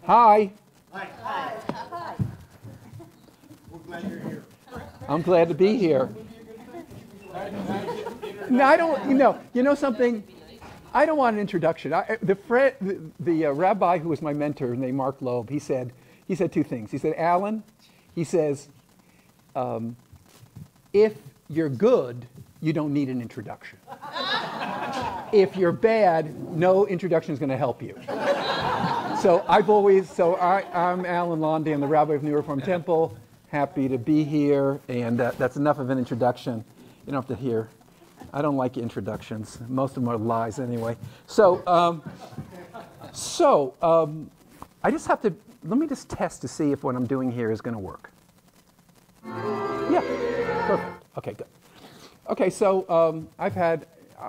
Hi. Hi. Hi. Hi. We're glad you're here. I'm glad to be here. No, I don't. You know something. I don't want an introduction. The rabbi who was my mentor, named Mark Loeb, he said two things. He said, Alan, he says, if you're good, you don't need an introduction. If you're bad, no introduction is going to help you. So I'm Alan Londy. I'm the rabbi of New Reform Temple. Happy to be here, and that's enough of an introduction. You don't have to hear. I don't like introductions. Most of them are lies anyway. So I just have to, let me just test to see if what I'm doing here is going to work. Yeah, perfect. Okay, good. Okay, so I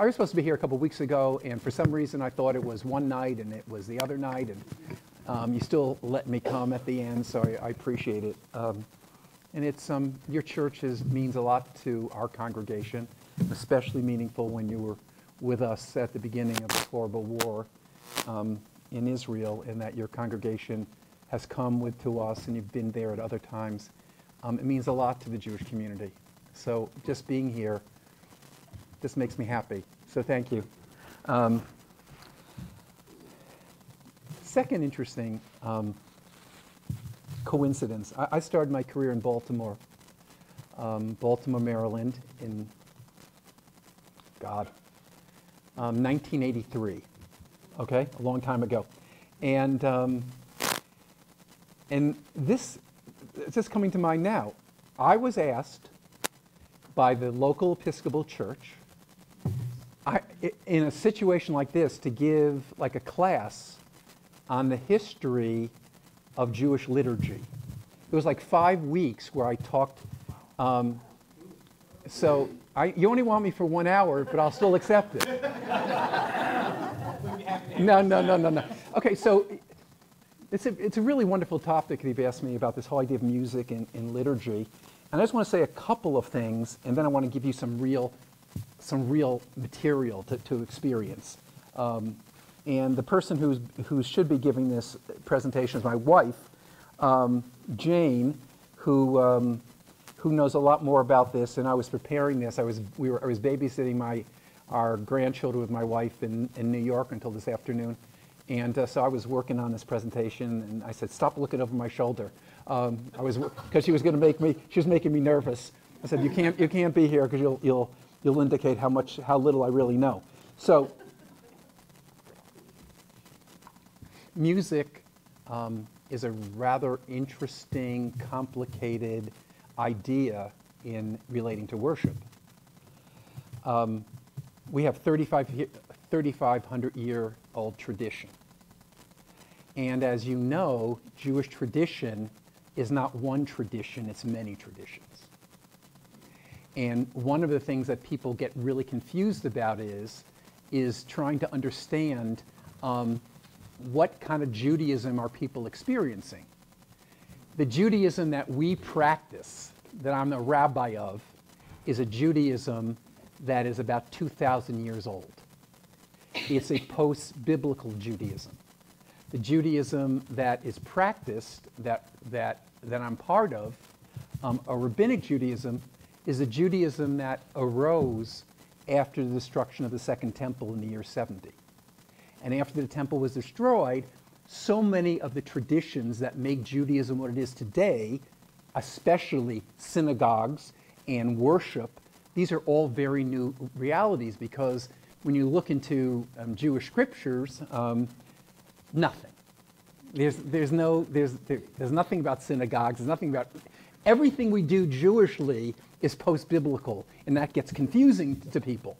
was supposed to be here a couple weeks ago, and for some reason I thought it was one night and it was the other night, and you still let me come at the end, so I appreciate it. And it's, your church means a lot to our congregation, especially meaningful when you were with us at the beginning of this horrible war in Israel, and that your congregation has come to us and you've been there at other times. It means a lot to the Jewish community. So just being here, this makes me happy. So thank you. Second interesting coincidence. I started my career in Baltimore, Maryland, in 1983. Okay, a long time ago, and this it's just coming to mind now. I was asked by the local Episcopal Church, in a situation like this, to give like a class on the history of Jewish liturgy. It was like 5 weeks where I talked. So you only want me for 1 hour, but I'll still accept it. No. Okay, so it's a really wonderful topic that you've asked me about, this whole idea of music in liturgy. And I just want to say a couple of things, and then I want to give you some real material to experience. And the person who should be giving this presentation is my wife, Jane, who knows a lot more about this. And I was preparing this. I was babysitting our grandchildren with my wife in New York until this afternoon, and so I was working on this presentation. And I said, "Stop looking over my shoulder," because she was making me nervous. I said, "You can't be here because you'll indicate how little I really know." So. Music is a rather interesting, complicated idea in relating to worship. We have 3,500-year-old tradition. And as you know, Jewish tradition is not one tradition, it's many traditions. And one of the things that people get really confused about is trying to understand what kind of Judaism are people experiencing. The Judaism that we practice, that I'm a rabbi of, is a Judaism that is about 2,000 years old. It's a post-biblical Judaism. The Judaism that is practiced, that I'm part of, a rabbinic Judaism, is a Judaism that arose after the destruction of the Second Temple in the year 70. And after the temple was destroyed, so many of the traditions that make Judaism what it is today, especially synagogues and worship, these are all very new realities, because when you look into Jewish scriptures, nothing. There's nothing about synagogues. There's nothing about everything we do Jewishly is post-biblical, and that gets confusing to people.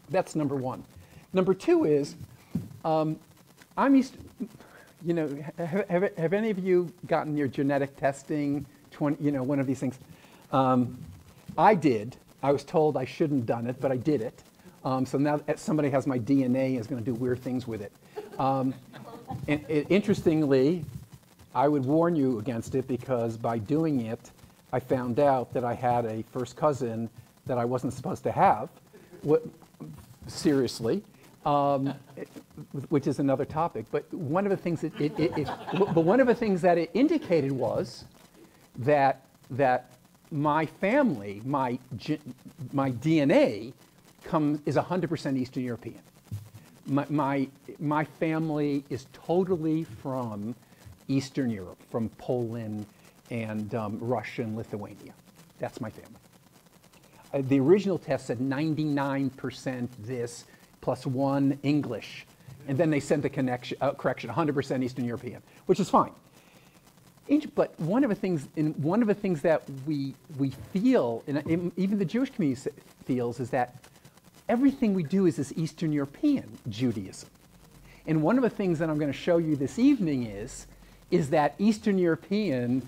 That's number one. Number two is, I'm used to, have any of you gotten your genetic testing, one of these things? I did. I was told I shouldn't have done it, but I did it. So now somebody has my DNA and is going to do weird things with it. Interestingly, I would warn you against it, because by doing it, I found out that I had a first cousin that I wasn't supposed to have. Seriously. which is another topic. But one of the things that it indicated was that my family, my DNA, is 100% Eastern European. My family is totally from Eastern Europe, from Poland and Russia and Lithuania. That's my family. The original test said 99% this plus 1 English, and then they sent the correction 100% Eastern European, which is fine. But one of the things that we feel, and even the Jewish community feels, is that everything we do is this Eastern European Judaism. And one of the things that I'm going to show you this evening is that Eastern European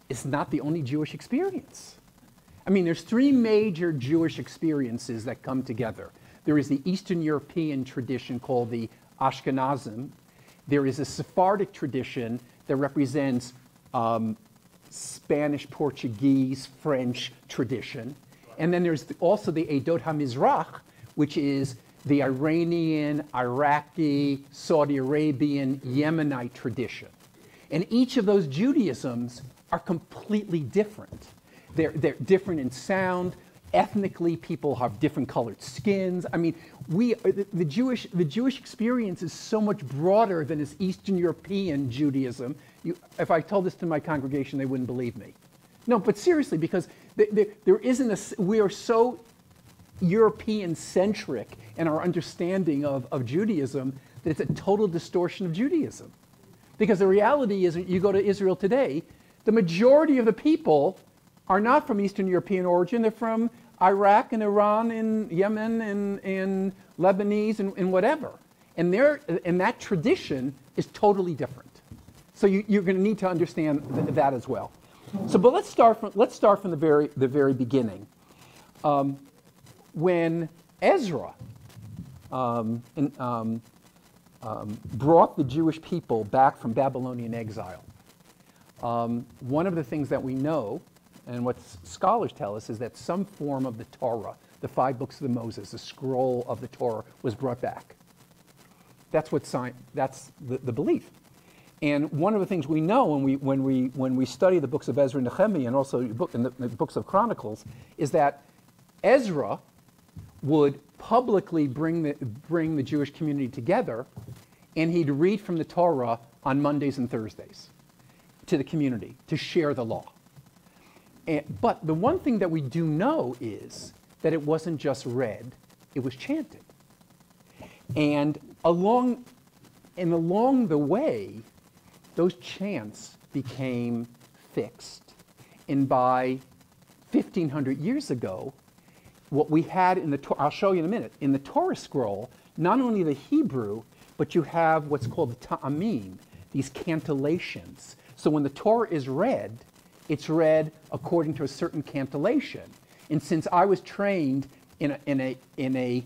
is not the only Jewish experience. I mean, there's 3 major Jewish experiences that come together. There is the Eastern European tradition called the Ashkenazim. There is a Sephardic tradition that represents Spanish, Portuguese, French tradition. And then there's also the Edot HaMizrach, which is the Iranian, Iraqi, Saudi Arabian, Yemenite tradition. And each of those Judaisms are completely different. They're different in sound. Ethnically, people have different colored skins. I mean, the Jewish experience is so much broader than this Eastern European Judaism. If I told this to my congregation, they wouldn't believe me. No, but seriously, because there isn't we are so European-centric in our understanding of Judaism that it's a total distortion of Judaism. Because the reality is, you go to Israel today, the majority of the people are not from Eastern European origin. They're from Iraq and Iran and Yemen and Lebanese and whatever. And that tradition is totally different. So you're going to need to understand that as well. So, but let's start from the very beginning. When Ezra brought the Jewish people back from Babylonian exile, one of the things that we know, and what scholars tell us, is that some form of the Torah, the 5 books of Moses, the scroll of the Torah, was brought back. That's the belief. And one of the things we know when we study the books of Ezra and Nehemiah, and also in the books of Chronicles, is that Ezra would publicly bring the Jewish community together, and he'd read from the Torah on Mondays and Thursdays to the community to share the law. But the one thing that we do know is that it wasn't just read, it was chanted. And along the way, those chants became fixed. And by 1,500 years ago, what we had in the Torah, I'll show you in a minute, in the Torah scroll, not only the Hebrew, but you have what's called the ta'amim, these cantillations. So when the Torah is read, it's read according to a certain cantillation. And since I was trained in a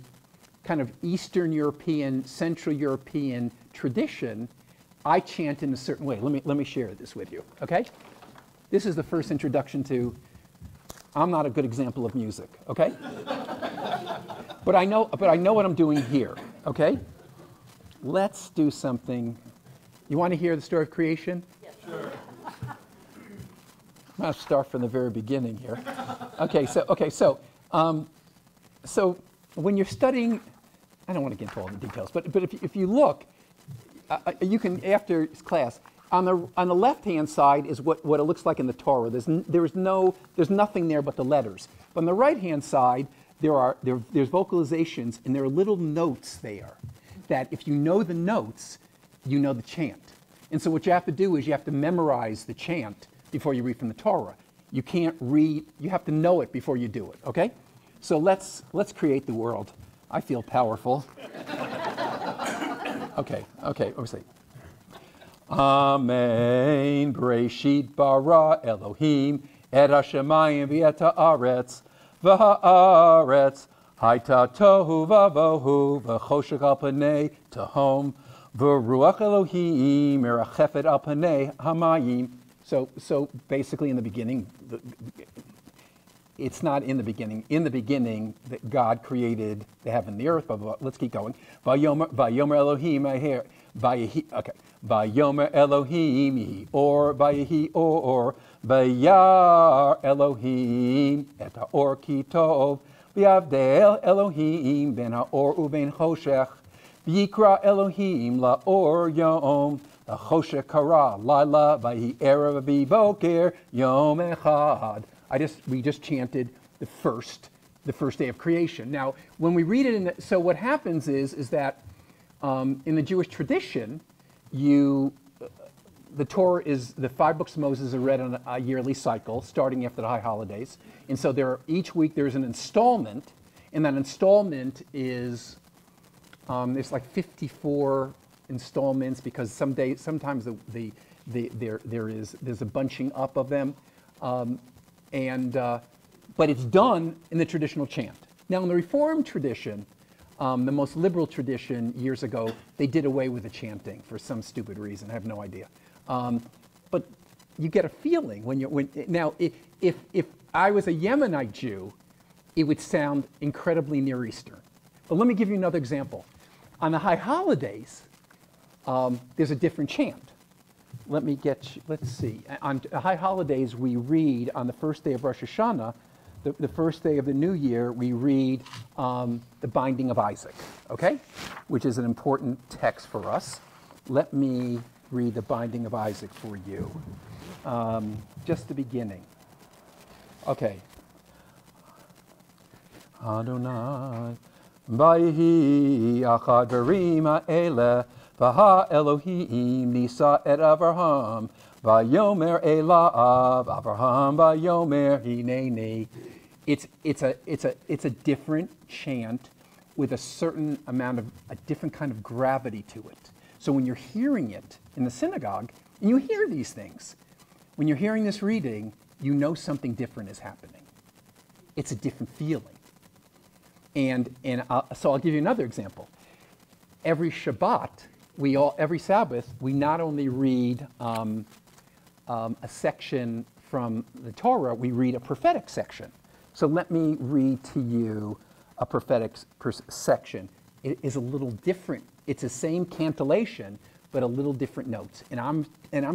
kind of Eastern European, Central European tradition, I chant in a certain way. Let me share this with you, okay? This is the first introduction to, I'm not a good example of music, okay? but I know what I'm doing here, okay? Let's do something. You want to hear the story of creation? Yes. Sure. I'm going to start from the very beginning here. So when you're studying, I don't want to get into all the details, but if you look, you can, after class, on the left-hand side is what it looks like in the Torah. There's nothing there but the letters. But on the right-hand side, there's vocalizations, and there are little notes there that if you know the notes, you know the chant. And so what you have to do is you have to memorize the chant before you read from the Torah. You can't read, you have to know it before you do it, okay? So let's create the world. I feel powerful. Okay, let me see. Amen. Breshit bara Elohim et hashemayim v'et haaretz v'haaretz hayta tohu vavohu v'choshech al panei tehom v'ruach Elohim merachefet al panei hamayim. So basically in the beginning, it's not in the beginning. In the beginning, that God created the heaven and the earth. Blah, blah, blah. Let's keep going. Vayomer Elohim okay. Vayomer Elohim Yehi Or Vayehi Or Vayar Elohim Et HaOr Ki Tov V'Yavdel Elohim Ben HaOr U'Ben Choshech V'Yikra Elohim LaOr Yom LaChoshech Kara Laila Vayehi Erev V'Boker Yom Echad. We just chanted the first day of creation. Now, when we read it so what happens is that in the Jewish tradition, the Torah the 5 books of Moses are read on a yearly cycle, starting after the high holidays. And so each week there's an installment, and that installment is there's like 54 installments because sometimes there's a bunching up of them. But it's done in the traditional chant. Now, in the Reformed tradition, the most liberal tradition years ago, they did away with the chanting for some stupid reason. I have no idea. But you get a feeling now, if I was a Yemenite Jew, it would sound incredibly Near Eastern. But let me give you another example. On the high holidays, there's a different chant. Let's see. On high holidays, we read on the first day of Rosh Hashanah, the first day of the new year, we read the Binding of Isaac, okay? Which is an important text for us. Let me read the Binding of Isaac for you. Just the beginning. Okay. Adonai, Vayehi Achad Verima Ele, Vaha Elohim Nisa et Avraham, Vayomer Elav Avraham Vayomer Hineni. It's a different chant with a different kind of gravity to it. So when you're hearing it in the synagogue, and you hear these things, when you're hearing this reading, you know something different is happening. It's a different feeling. So I'll give you another example. Every Shabbat, every Sabbath, we not only read a section from the Torah, we read a prophetic section. So let me read to you a prophetic section. It is a little different. It's the same cantillation, but a little different notes. And I'm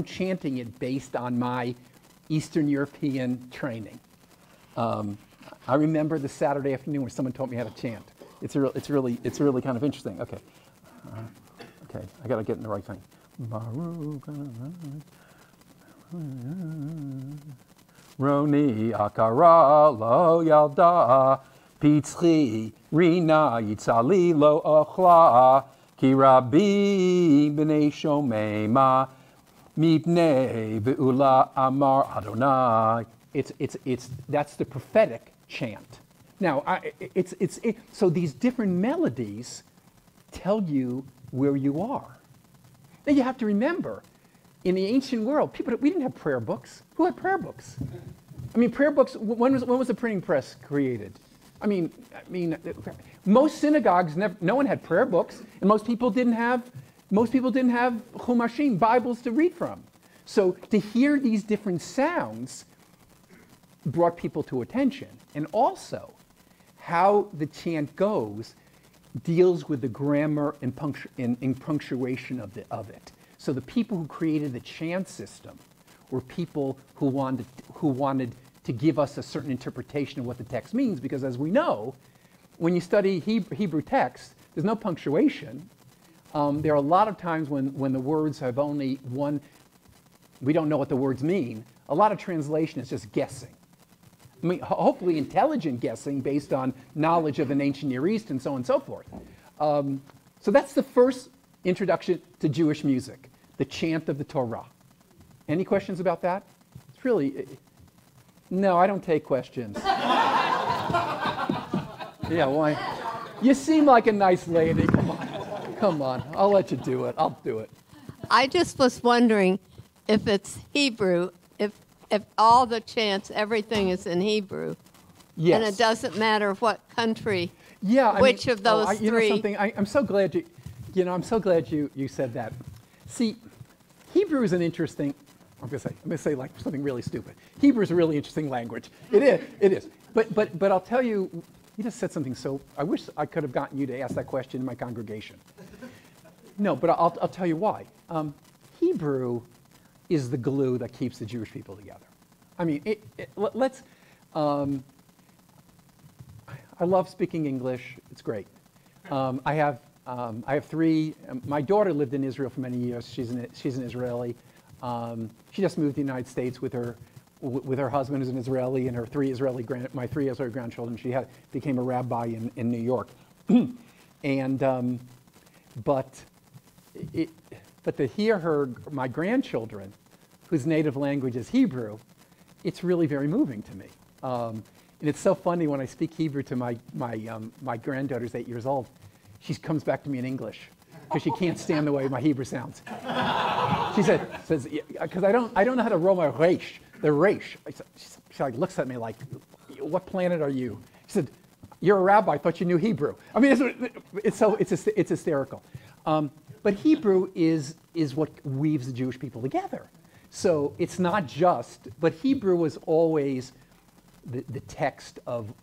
chanting it based on my Eastern European training. I remember the Saturday afternoon when someone taught me how to chant. It's really kind of interesting. Okay. Okay, I gotta get in the right thing. Roni akara lo yalda pitzchi rina yitzali lo ochla ki rabbi b'nei shomema mipnei ve'ula amar Adonai. That's the prophetic chant. Now, so these different melodies tell you where you are. Now you have to remember, in the ancient world, we didn't have prayer books. Who had prayer books? I mean, prayer books. When was the printing press created? I mean, most synagogues no one had prayer books, and most people didn't have Chumashim, Bibles to read from. So to hear these different sounds brought people to attention, and also how the chant goes deals with the grammar and punctuation of it. So the people who created the chant system were people who wanted to give us a certain interpretation of what the text means, because as we know, when you study Hebrew text, there's no punctuation. There are a lot of times when the words have only one, we don't know what the words mean. A lot of translation is just guessing. I mean, hopefully intelligent guessing based on knowledge of an ancient Near East and so on and so forth. So that's the first introduction to Jewish music, the chant of the Torah. Any questions about that? It's really, no, I don't take questions. Yeah, why? You seem like a nice lady. Come on, I'll let you do it. I'll do it. I just was wondering if it's Hebrew, if all the chants, everything is in Hebrew. Yes. And it doesn't matter what country, which of those three. You know something, I'm so glad you said that. See, Hebrew is an interesting, I'm gonna say like something really stupid. Hebrew is a really interesting language. It is. But I'll tell you, you just said something so, I wish I could have gotten you to ask that question in my congregation. No, but I'll tell you why. Hebrew is the glue that keeps the Jewish people together. I mean, let's, I love speaking English. It's great. I have three, my daughter lived in Israel for many years. She's an Israeli. She just moved to the United States with her husband who's an Israeli and her my three Israeli grandchildren. She became a rabbi in New York. But to hear my grandchildren, whose native language is Hebrew, it's really very moving to me. And it's so funny when I speak Hebrew to my granddaughter's 8 years old. She comes back to me in English because she can't stand the way my Hebrew sounds. She says, because I don't know how to roll my resh, the resh. She like looks at me like, what planet are you? She said, you're a rabbi, I thought you knew Hebrew. I mean, it's hysterical. But Hebrew is what weaves the Jewish people together. So it's not just, but Hebrew was always the text of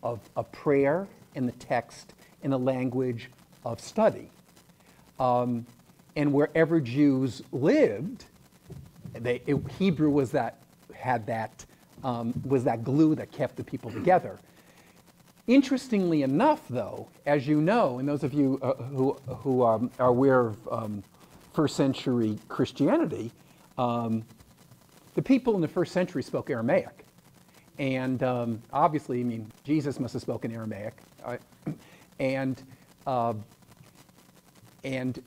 prayer and the text in the language of study. And wherever Jews lived, Hebrew was that glue that kept the people together. Interestingly enough, though, as you know, and those of you who are aware of first century Christianity, the people in the first century spoke Aramaic. And obviously, I mean, Jesus must have spoken Aramaic. And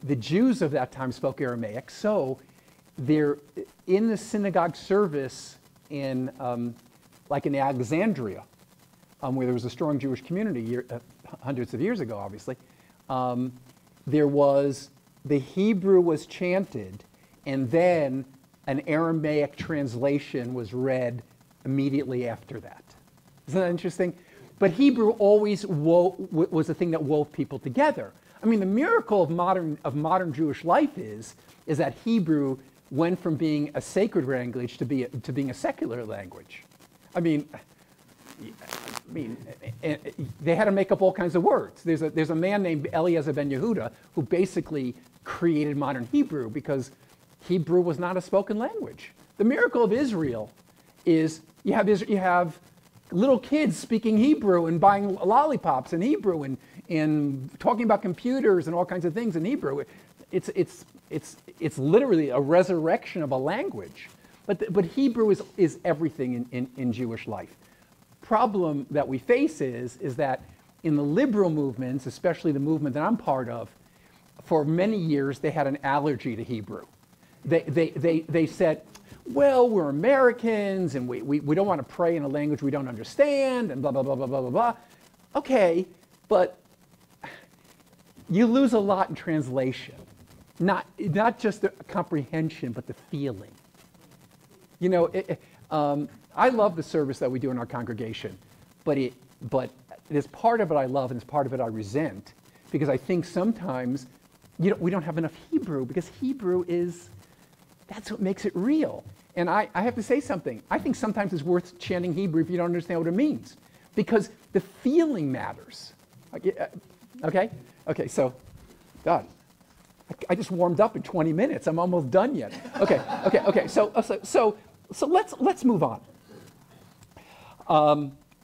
the Jews of that time spoke Aramaic. So they're in the synagogue service in Alexandria, where there was a strong Jewish community hundreds of years ago, obviously. The Hebrew was chanted, and then an Aramaic translation was read immediately after that. Isn't that interesting? But Hebrew always was the thing that wove people together. I mean, the miracle of modern Jewish life is that Hebrew went from being a sacred language to being a secular language. I mean, they had to make up all kinds of words. There's a man named Eliezer ben Yehuda who basically created modern Hebrew because Hebrew was not a spoken language. The miracle of Israel is you have little kids speaking Hebrew and buying lollipops in Hebrew and talking about computers and all kinds of things in Hebrew. It's literally a resurrection of a language. But Hebrew is everything in Jewish life. Problem that we face is that in the liberal movements, especially the movement that I'm part of, for many years they had an allergy to Hebrew. They said, well, we're Americans and we don't want to pray in a language we don't understand and blah, blah, blah, blah, blah, blah, blah. Okay, but you lose a lot in translation. Not just the comprehension, but the feeling. You know, I love the service that we do in our congregation, but there's part of it I love and there's part of it I resent, because I think sometimes we don't have enough Hebrew, because Hebrew that's what makes it real. And I have to say something. I think sometimes it's worth chanting Hebrew if you don't understand what it means, because the feeling matters. Okay? Okay, so, God, I just warmed up in 20 minutes. I'm almost done yet. Okay. So let's move on.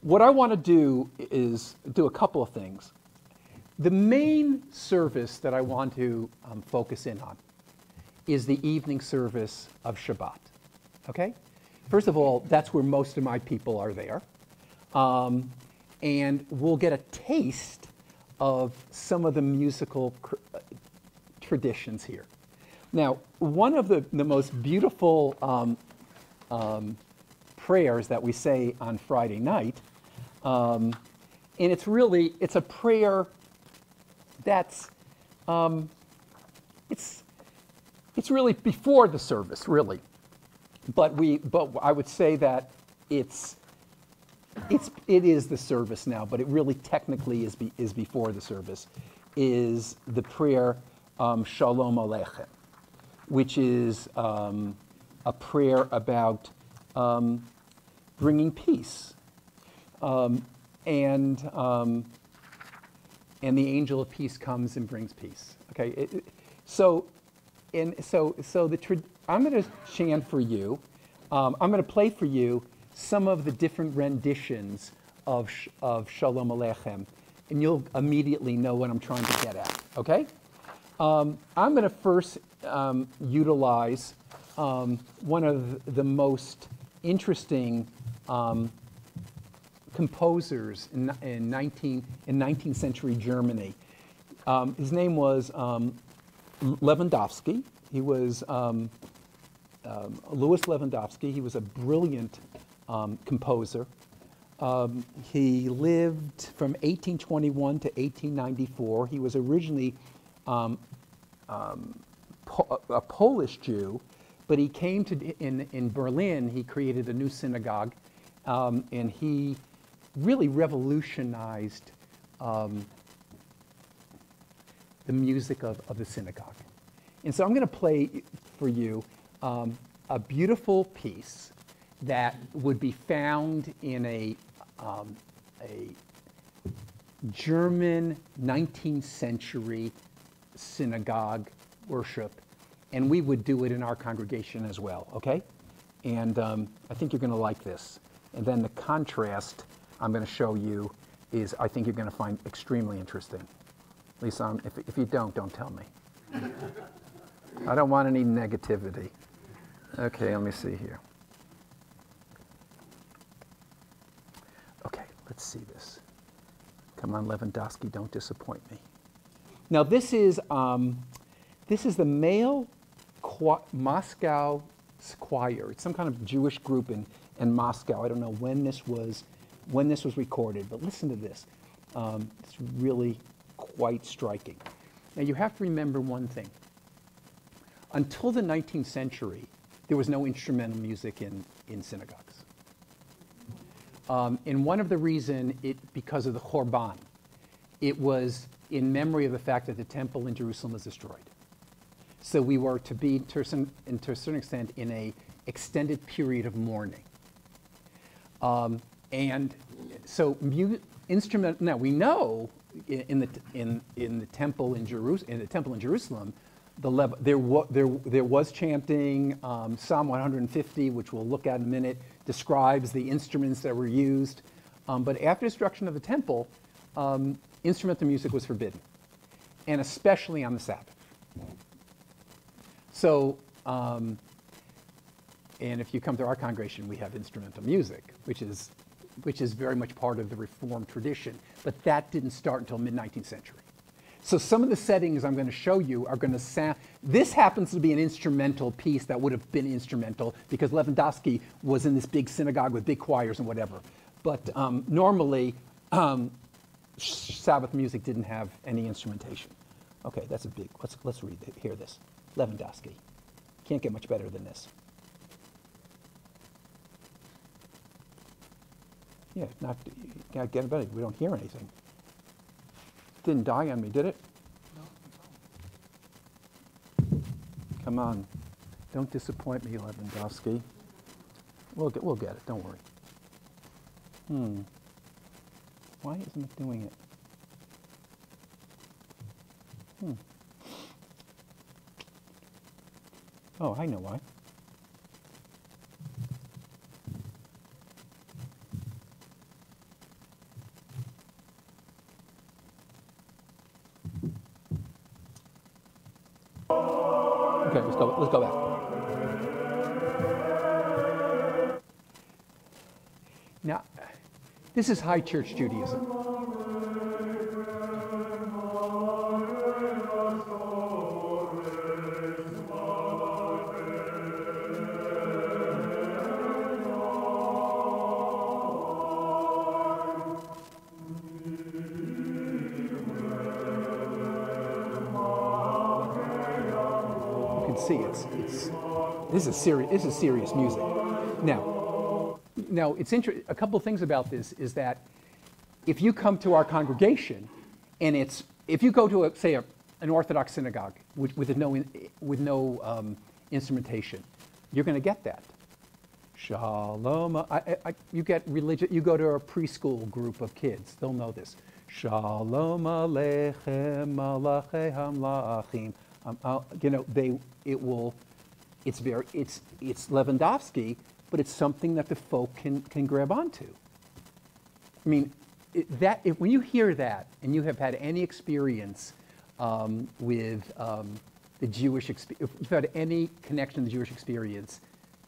What I want to do is do a couple of things. The main service that I want to focus in on is the evening service of Shabbat. Okay? First of all, that's where most of my people are there. And we'll get a taste of some of the musical traditions here. Now, one of the most beautiful prayers that we say on Friday night, and it's a prayer that's, it's really before the service, really. But I would say that it is the service now, but it really technically is before the service, is the prayer Shalom Aleichem, which is a prayer about bringing peace. And the angel of peace comes and brings peace. Okay, I'm going to chant for you. I'm going to play for you some of the different renditions of Shalom Aleichem, and you'll immediately know what I'm trying to get at. Okay, I'm going to first utilize one of the most interesting composers in 19th century Germany. His name was Lewandowski. He was Louis Lewandowski. He was a brilliant composer. He lived from 1821 to 1894. He was originally a Polish Jew, but he came to in Berlin. He created a new synagogue, and he really revolutionized the music of the synagogue. And so I'm going to play for you a beautiful piece that would be found in a German 19th century synagogue worship, and we would do it in our congregation as well, okay? And I think you're going to like this. And then the contrast I'm going to show you is, I think you're going to find extremely interesting. At least if you don't tell me. I don't want any negativity. Okay, let me see here. Okay, let's see this. Come on, Lewandowski, don't disappoint me. Now this is the male Moscow choir. It's some kind of Jewish group in Moscow. I don't know when this was recorded, but listen to this. It's really quite striking. Now you have to remember one thing. Until the 19th century, there was no instrumental music in synagogues. And one of the reasons, because of the Chorban, it was in memory of the fact that the temple in Jerusalem was destroyed. So we were to be, to a certain extent, in a extended period of mourning. And so instrument. Now we know in the temple in Jerusalem, there was chanting. Psalm 150, which we'll look at in a minute, describes the instruments that were used. But after destruction of the temple, instrumental music was forbidden, and especially on the Sabbath. So, and if you come to our congregation, we have instrumental music, which is very much part of the Reformed tradition. But that didn't start until mid-19th century. So some of the settings I'm going to show you are going to sound. This happens to be an instrumental piece that would have been instrumental because Lewandowski was in this big synagogue with big choirs and whatever. But normally, Sabbath music didn't have any instrumentation. Okay, that's a big. Let's read it. Hear this. Lewandowski. Can't get much better than this. Yeah, not get better. We don't hear anything. Didn't die on me, did it? No. Come on. Don't disappoint me, Lewandowski. We'll get it. Don't worry. Why isn't it doing it? Oh, I know why. Okay, let's go back. Now, this is High Church Judaism. See, this is serious music. Now it's a couple of things about this is that if you come to our congregation and if you go to an Orthodox synagogue with no instrumentation, you're going to get that. Shalom. You get religion. You go to a preschool group of kids. They'll know this. Shalom aleichem malachei hamlachim. It's Lewandowski, but it's something that the folk can grab onto. I mean, when you hear that and you have had any experience with the Jewish experience, if you've had any connection to the Jewish experience,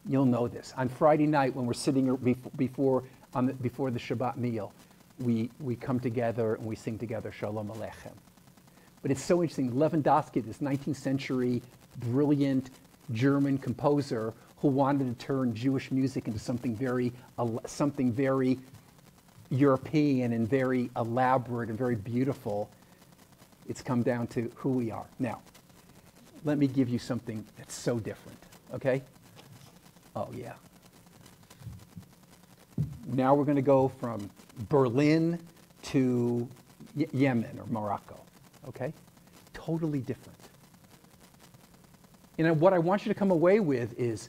you'll know this. On Friday night when we're sitting before the Shabbat meal, we come together and we sing together Shalom Aleichem. But it's so interesting. Lewandowski, this 19th century brilliant German composer who wanted to turn Jewish music into something very European and very elaborate and very beautiful. It's come down to who we are. Now, let me give you something that's so different, okay? Oh, yeah. Now we're going to go from Berlin to Yemen or Morocco, okay? Totally different. And what I want you to come away with is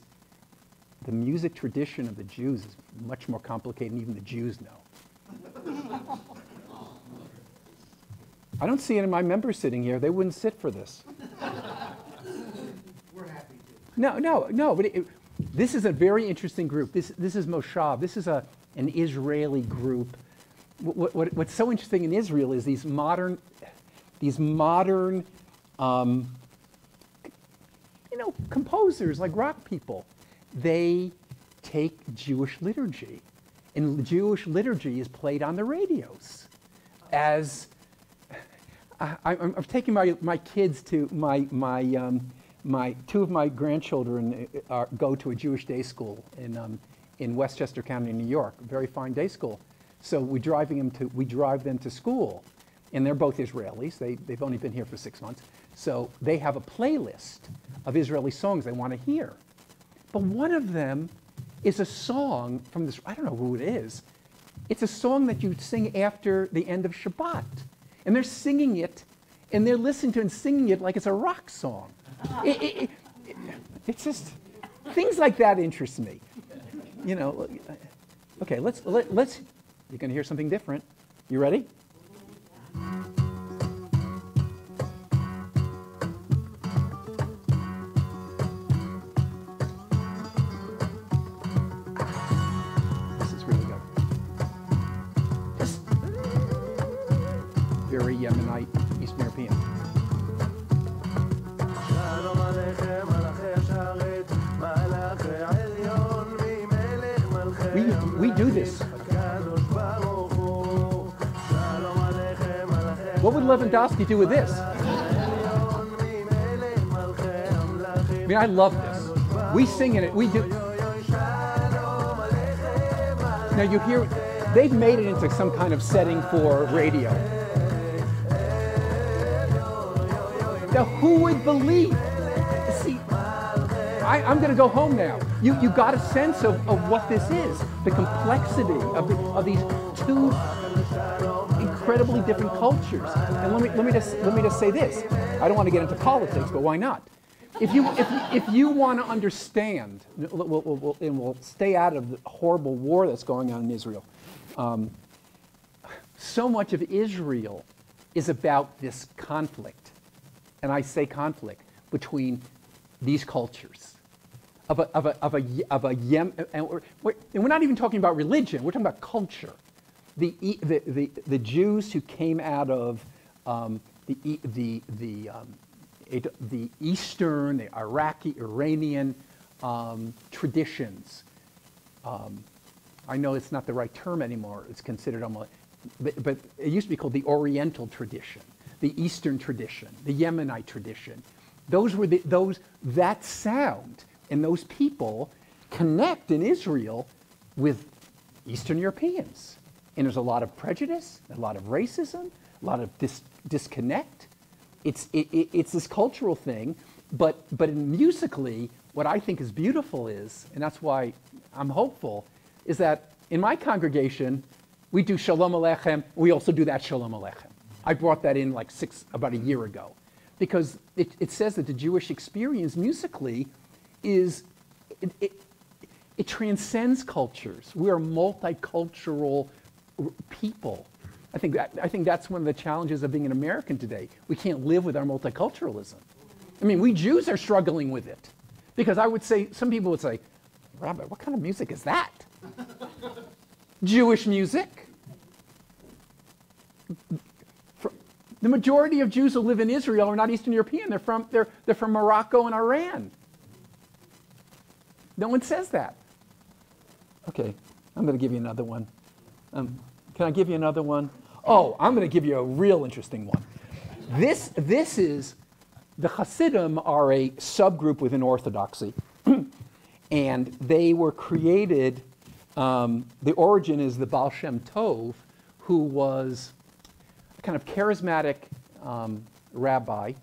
the music tradition of the Jews is much more complicated than even the Jews know. I don't see any of my members sitting here. They wouldn't sit for this. We're happy to. No, but this is a very interesting group. This is Moshav. This is an Israeli group. What's so interesting in Israel is these modern composers like rock people. They take Jewish liturgy, and the Jewish liturgy is played on the radios. As I'm taking my kids to my two of my grandchildren go to a Jewish day school in Westchester County, New York, a very fine day school. So we drive them to school, and they're both Israelis. They've only been here for 6 months, so they have a playlist of Israeli songs they want to hear. But one of them is a song from this. I don't know who it is. It's a song that you sing after the end of Shabbat, and they're singing it, and they're listening to it and singing it like it's a rock song. It's just things like that interest me. Okay, let's. You're going to hear something different. You ready? This is really good. Very Yemenite, Eastern European. We do this. What would Lewandowski do with this? I mean, I love this. We sing in it. We do. Now you hear, they've made it into some kind of setting for radio. Now who would believe? See, I'm going to go home now. You got a sense of what this is, the complexity of these two incredibly different cultures. And let me just say this. I don't want to get into politics, but why not? If you want to understand, we'll stay out of the horrible war that's going on in Israel. So much of Israel is about this conflict, and I say conflict between these cultures. And we're not even talking about religion. We're talking about culture. The Jews who came out of the Eastern, the Iranian traditions. I know it's not the right term anymore. It's considered almost, but it used to be called the Oriental tradition, the Eastern tradition, the Yemenite tradition. Those were that sound. And those people connect in Israel with Eastern Europeans. And there's a lot of prejudice, a lot of racism, a lot of disconnect. It's this cultural thing, but musically, what I think is beautiful is, and that's why I'm hopeful, is that in my congregation, we do Shalom Aleichem, we also do that Shalom Aleichem. I brought that in about a year ago. Because it says that the Jewish experience musically is it transcends cultures. We are multicultural people. I think that's one of the challenges of being an American today. We can't live with our multiculturalism. I mean, we Jews are struggling with it. Because I would say, some people would say, Rabbi, what kind of music is that? Jewish music. The majority of Jews who live in Israel are not Eastern European. They're from Morocco and Iran. No one says that. Okay, I'm going to give you another one. Can I give you another one? Oh, I'm going to give you a real interesting one. This is, the Hasidim are a subgroup within Orthodoxy. And they were created, the origin is the Baal Shem Tov, who was a kind of charismatic rabbi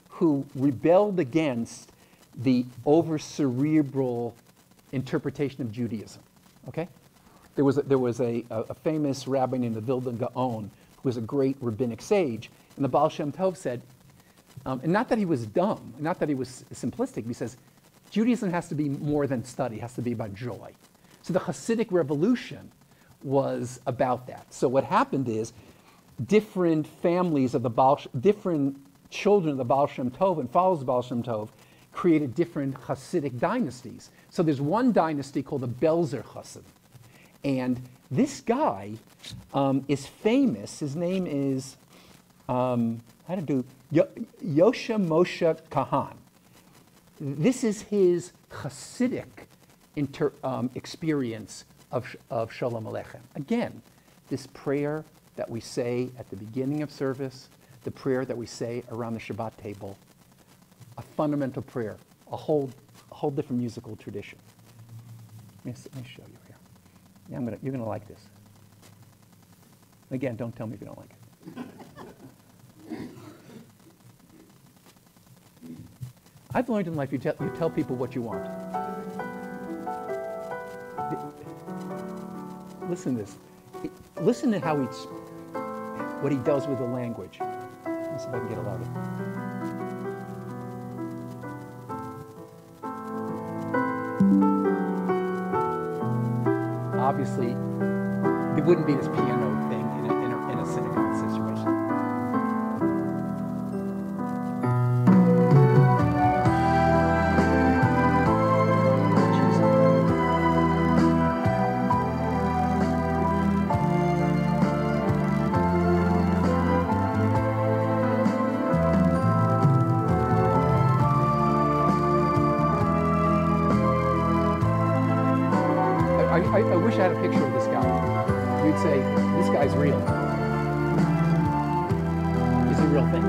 who rebelled against the over-cerebral interpretation of Judaism. Okay? There was a famous rabbi named the Vilna Gaon, who was a great rabbinic sage, and the Baal Shem Tov said, and not that he was dumb, not that he was simplistic, he says, Judaism has to be more than study, it has to be about joy. So the Hasidic revolution was about that. So what happened is, different families of different children of the Baal Shem Tov and followers of the Baal Shem Tov created different Hasidic dynasties. So there's one dynasty called the Belzer Hasid. And this guy is famous. His name is, Yosha Moshe Kahan. This is his Hasidic experience of Shalom Aleichem. Again, this prayer that we say at the beginning of service, the prayer that we say around the Shabbat table, a fundamental prayer, a whole different musical tradition. Let me show you here. Yeah, you're gonna like this. Again, don't tell me if you don't like it. I've learned in life you tell people what you want. Listen to this. Listen to what he does with the language. Let me see if I can get a lot of it. Obviously, there wouldn't be this piano thing in a synagogue situation. I wish I had a picture of this guy. You'd say, this guy's real. Is he a real thing?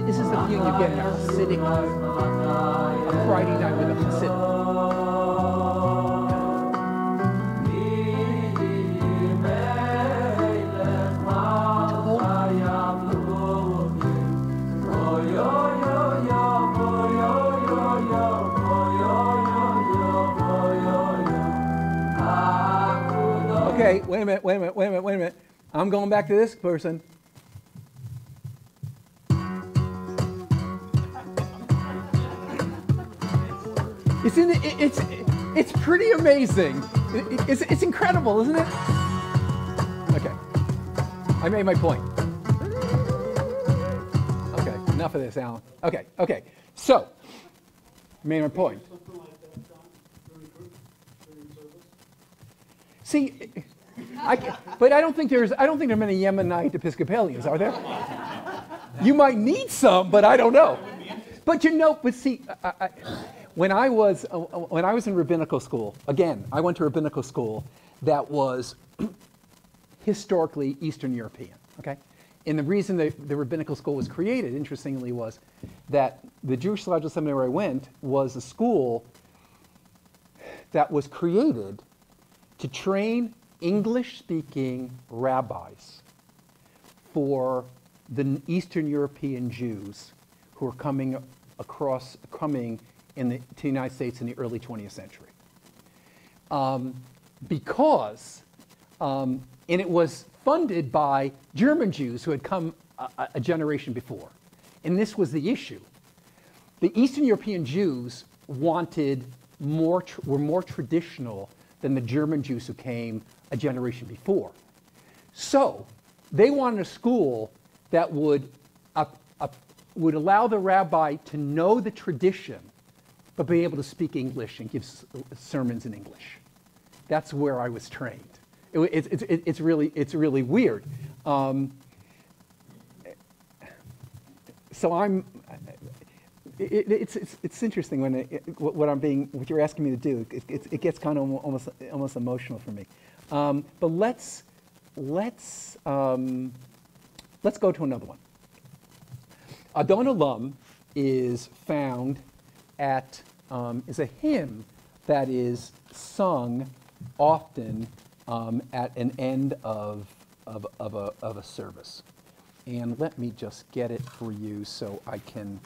This is the feeling you get in a Hasidic, a Friday night with a Hasidic. Okay, wait a minute. I'm going back to this person. It's pretty amazing. It's incredible, isn't it? Okay, I made my point. Okay, enough of this, Alan. Okay. So, I made my point. See, but I don't think there are many Yemenite Episcopalians, are there? You might need some, but I don't know. But see, when I was in rabbinical school, again, I went to rabbinical school that was historically Eastern European. Okay, and the reason the rabbinical school was created, interestingly, was that the Jewish Theological Seminary where I went was a school that was created to train English-speaking rabbis for the Eastern European Jews who were coming to the United States in the early 20th century. And it was funded by German Jews who had come a generation before. And this was the issue. The Eastern European Jews were more traditional than the German Jews who came a generation before. So they wanted a school that would allow the rabbi to know the tradition, but be able to speak English and give sermons in English. That's where I was trained. It's really weird. So it's interesting when what you're asking me to do. It gets kind of almost emotional for me. But let's go to another one. Adon Olam is found is a hymn that is sung often at an end of a service. And let me just get it for you so I can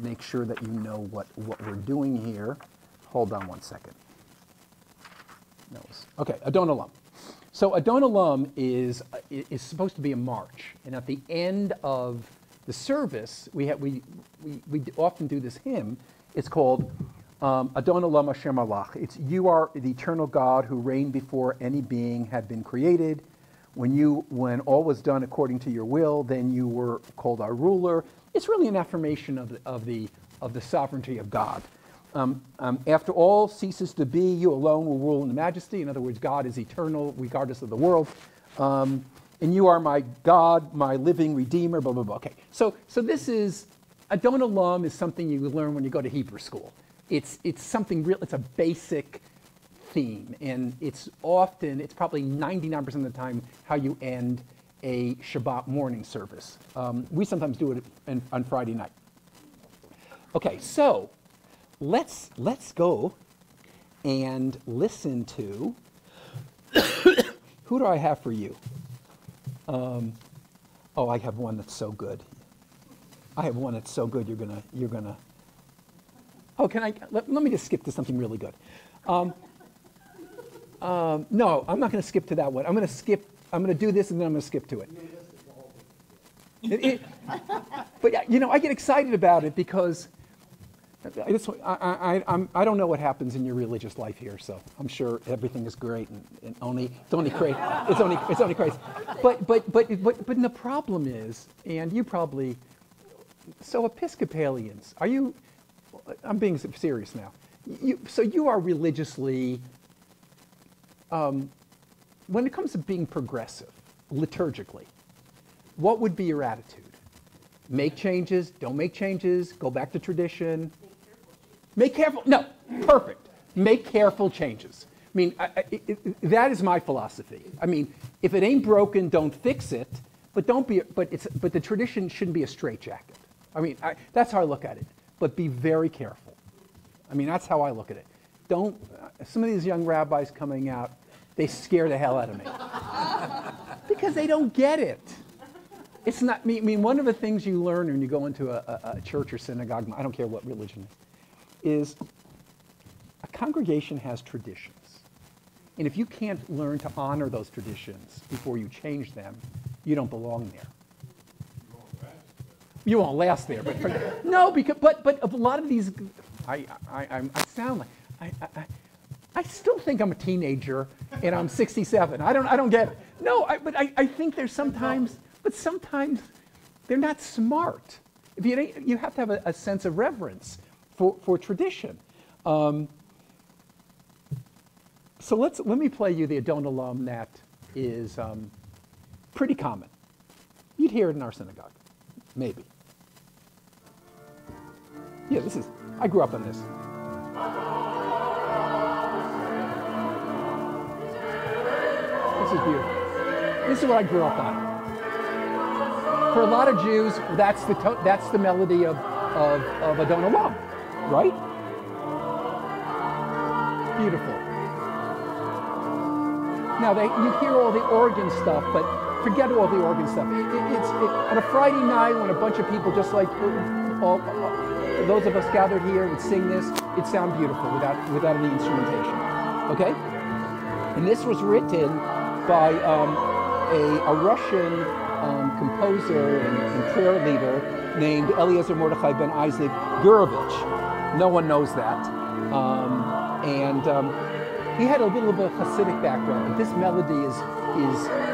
make sure that you know what we're doing here. Hold on one second. No, okay, Adon Olam. So Adon Olam is supposed to be a march, and at the end of the service, we often do this hymn. It's called Adon Olam Asher Malach. It's "You are the eternal God who reigned before any being had been created. When all was done according to your will, then you were called our ruler." It's really an affirmation of the sovereignty of God. After all ceases to be, you alone will rule in majesty. In other words, God is eternal regardless of the world. And you are my God, my living Redeemer, blah, blah, blah. Okay, so this is, Adon Olam is something you learn when you go to Hebrew school. It's something real, it's a basic theme. And it's probably 99% of the time how you end a Shabbat morning service. We sometimes do it on Friday night. Okay, so let's go and listen to, who do I have for you? I have one that's so good. You're gonna. Oh, let me just skip to something really good. No, I'm not gonna skip to that one. I'm gonna do this and then I'm gonna skip to it. But I get excited about it because I don't know what happens in your religious life here, so I'm sure everything is great and it's only crazy. It's only crazy. But the problem is, and you probably, so Episcopalians, I'm being serious now. So you are religiously, when it comes to being progressive, liturgically, what would be your attitude? Make changes, don't make changes, go back to tradition. Make careful changes. I mean, that is my philosophy. I mean, if it ain't broken, don't fix it. But the tradition shouldn't be a straitjacket. I mean, that's how I look at it. But be very careful. I mean, that's how I look at it. Some of these young rabbis coming out, they scare the hell out of me because they don't get it. It's not. I mean, one of the things you learn when you go into a church or synagogue, I don't care what religion, is a congregation has traditions. And if you can't learn to honor those traditions before you change them, you don't belong there. You won't last there. But a lot of these, I sound like, I still think I'm a teenager and I'm 67. I don't get it. No, but I think there's sometimes, but sometimes they're not smart. You have to have a sense of reverence for tradition. So let me play you the Adon Olam that is pretty common. You'd hear it in our synagogue, maybe. Yeah, I grew up on this. This is beautiful. This is what I grew up on. For a lot of Jews, that's the melody of Adon Olam, right? Beautiful. Now, you hear all the organ stuff, but forget all the organ stuff. It's on a Friday night when a bunch of people, just like those of us gathered here, would sing this, it'd sound beautiful without any instrumentation. Okay? And this was written by a Russian composer and prayer leader named Eliezer Mordechai ben Isaac Gurevich. No one knows that. He had a little bit of Hasidic background, but this melody is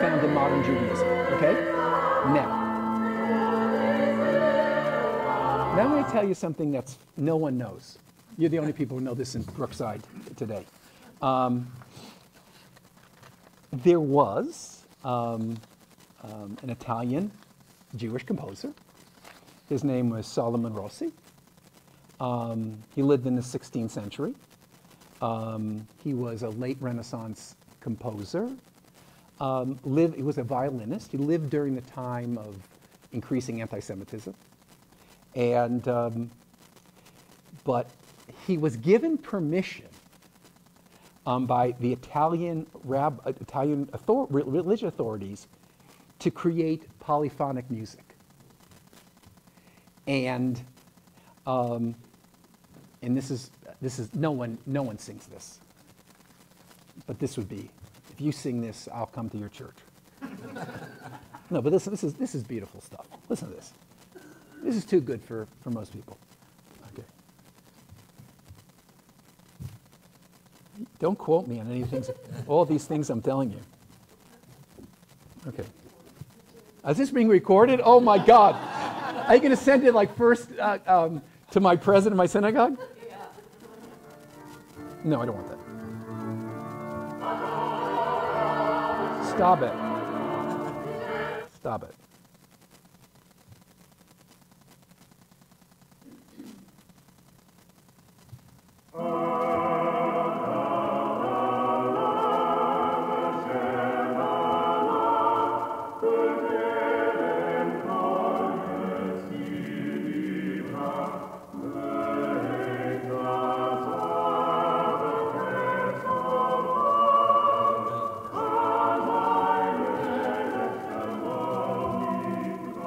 found in modern Judaism. Okay? Now I'm going to tell you something that's no one knows. You're the only people who know this in Brookside today. There was an Italian Jewish composer. His name was Solomon Rossi. He lived in the 16th century. He was a late Renaissance composer. He was a violinist. He lived during the time of increasing anti-Semitism. But he was given permission by the Italian religious authorities to create polyphonic music. And this is no one sings this, but this would be, if you sing this, I'll come to your church. No, but this is beautiful stuff. Listen to this. This is too good for most people. Okay. Don't quote me on any things, all these things I'm telling you. Okay. Is this being recorded? Oh my God. Are you going to send it like first to my president of my synagogue? Yeah. No, I don't want that. Stop it. Stop it.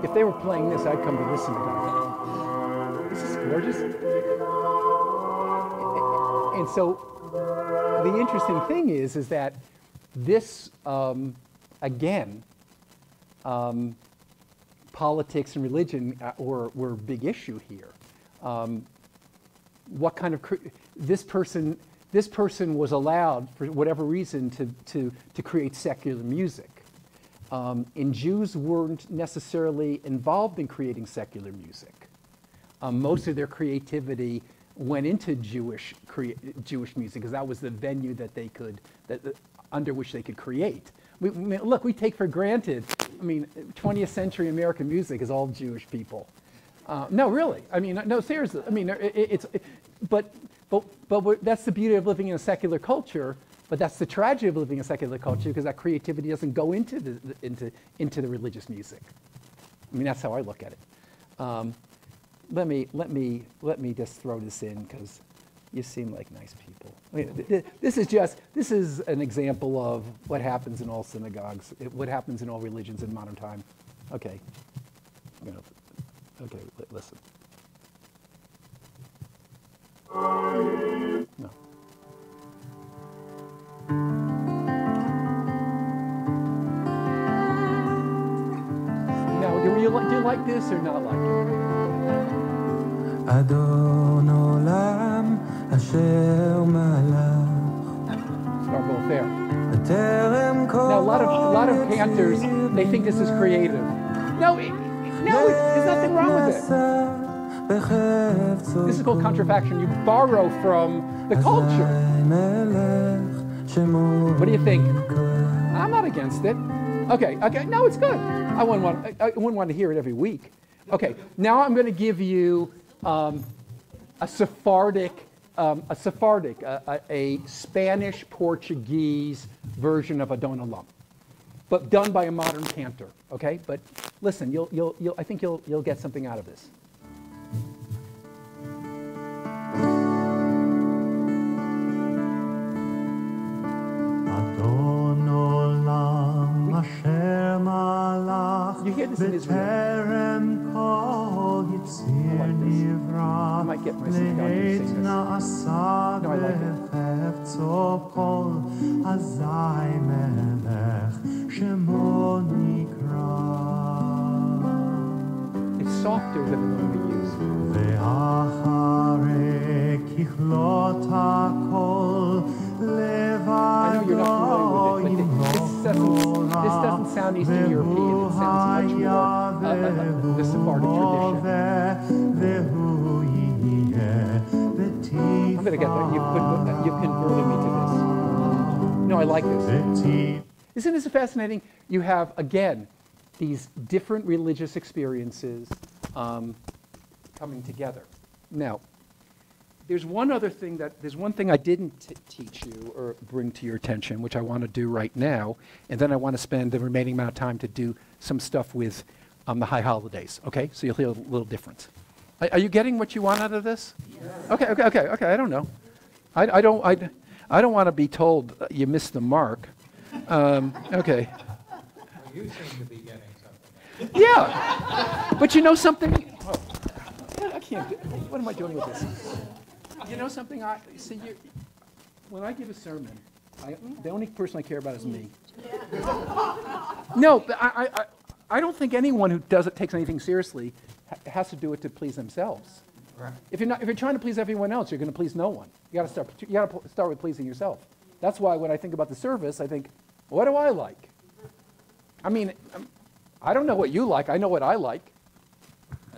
If they were playing this, I'd come to this synagogue. This is gorgeous. And so the interesting thing is that this, again, politics and religion were a big issue here. What kind of this person was allowed for whatever reason to create secular music. And Jews weren't necessarily involved in creating secular music. Most of their creativity went into Jewish music because that was the venue that they could, under which they could create. Look, we take for granted. 20th century American music is all Jewish people. No, really. No, seriously. But that's the beauty of living in a secular culture. But that's the tragedy of living in a secular culture, because that creativity doesn't go into the religious music. That's how I look at it. Let me just throw this in, because you seem like nice people. This is an example of what happens in all synagogues, what happens in all religions in modern time. Okay. Okay, listen. No. Now, do you like this or not like it? Adon olam asher malach. Start both there. Now, a lot of cantors, they think this is creative. No, there's nothing wrong with it. This is called contrafaction. You borrow from the culture. What do you think? I'm not against it. Okay, no, it's good. I wouldn't want to hear it every week. Okay, now I'm going to give you a Sephardic, a Spanish-Portuguese version of Adon Olam, but done by a modern cantor. Okay, but listen, I think you'll get something out of this. You hear this in Israel. I might get my synagogue to sing this. No, I like it. do with the one we use. I know you're not familiar with it, but this doesn't sound Eastern European. It sounds much more the Sephardic tradition. I'm going to get that. You converted me to this. No, I like this. Isn't this fascinating? You have, again, these different religious experiences coming together. Now, there's one thing I didn't teach you or bring to your attention, which I want to do right now, and then I want to spend the remaining amount of time to do some stuff with the high holidays, okay? So you'll hear a little difference. Are you getting what you want out of this? Yeah. Okay, I don't know. I don't want to be told you missed the mark. Okay. Well, you seem to be getting something. Yeah, but you know something? Oh, I can't. What am I doing with this? You know something? When I give a sermon, the only person I care about is me. No, but I don't think anyone who takes anything seriously has to do it to please themselves. Right. If you're trying to please everyone else, you're going to please no one. You got to start with pleasing yourself. That's why when I think about the service, I think, what do I like? I mean, I don't know what you like. I know what I like.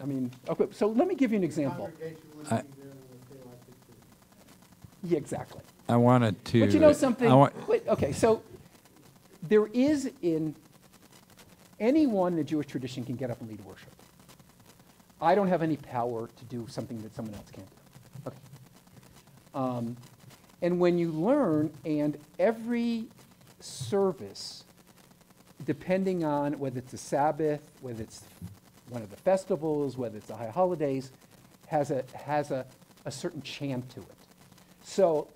I mean, okay. So let me give you an example. Yeah, exactly. I wanted to. But you know something? Okay, so there is anyone in the Jewish tradition can get up and lead worship. I don't have any power to do something that someone else can't do. Okay. And when you learn, and every service, depending on whether it's a Sabbath, whether it's one of the festivals, whether it's the high holidays, has a certain chant to it. So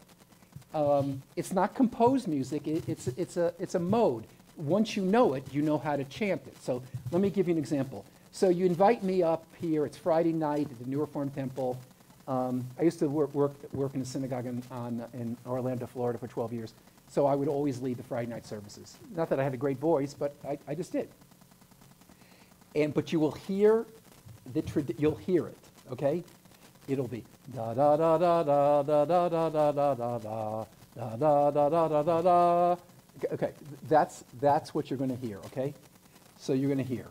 it's not composed music. It's a mode. Once you know it, you know how to chant it. So let me give you an example. So you invite me up here. It's Friday night at the New Reform Temple. I used to work in a synagogue in Orlando, Florida for 12 years. So I would always lead the Friday night services. Not that I had a great voice, but I just did. But you will hear you'll hear it, okay? It'll be da da da da da da da da da da da da da da da da da da. Okay, that's what you're going to hear, okay? So you're going to hear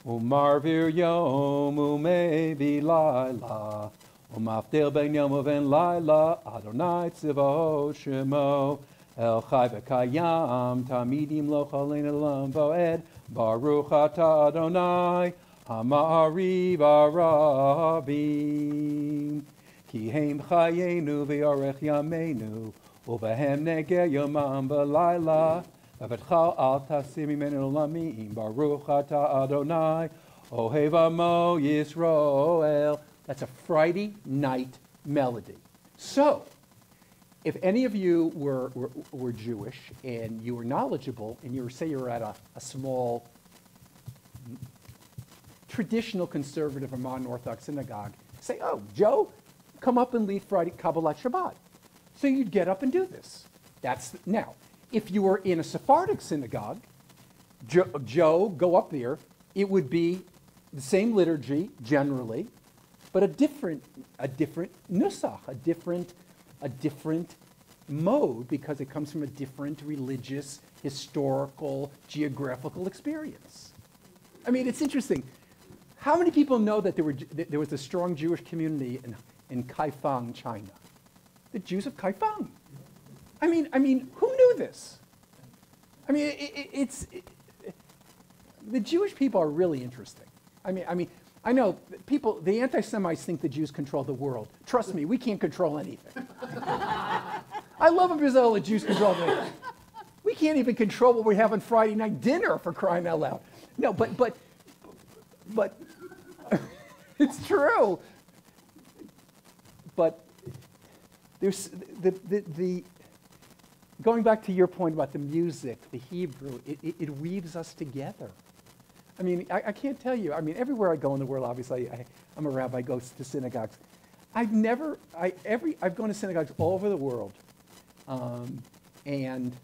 Umarvir yom umevi laila umafdil ben yom uven laila Adonai tzivot shemo el chai v'kayam tamidim lo chalin elam voed baruch ata Adonai hama'ari v'arabim ki heim chayenu v'yorech yameinu uvehem neger yomam v'laila v'vetchal al tasim imenu lamim baruch ata Adonai ohev amo Yisroel. That's a Friday night melody. So, if any of you were Jewish and you were knowledgeable and say you were at a small traditional conservative or modern Orthodox synagogue, say, oh, Joe, come up and lead Friday Kabbalat Shabbat. So you'd get up and do this. Now, if you were in a Sephardic synagogue, Joe, go up there, it would be the same liturgy generally, but a different nusach, a different mode, because it comes from a different religious, historical, geographical experience. I mean, it's interesting. How many people know that there was a strong Jewish community in Kaifeng, China? The Jews of Kaifeng. I mean, who knew this? I mean, the Jewish people are really interesting. I mean, I know people, the anti-Semites think the Jews control the world. Trust me, we can't control anything. I love in Brazil the Jews control everything. We can't even control what we have on Friday night dinner, for crying out loud. No, but it's true. But there's the going back to your point about the music, the Hebrew, it weaves us together. I mean, I can't tell you. I mean, everywhere I go in the world, obviously, I'm a rabbi, I go to synagogues. I've gone to synagogues all over the world. And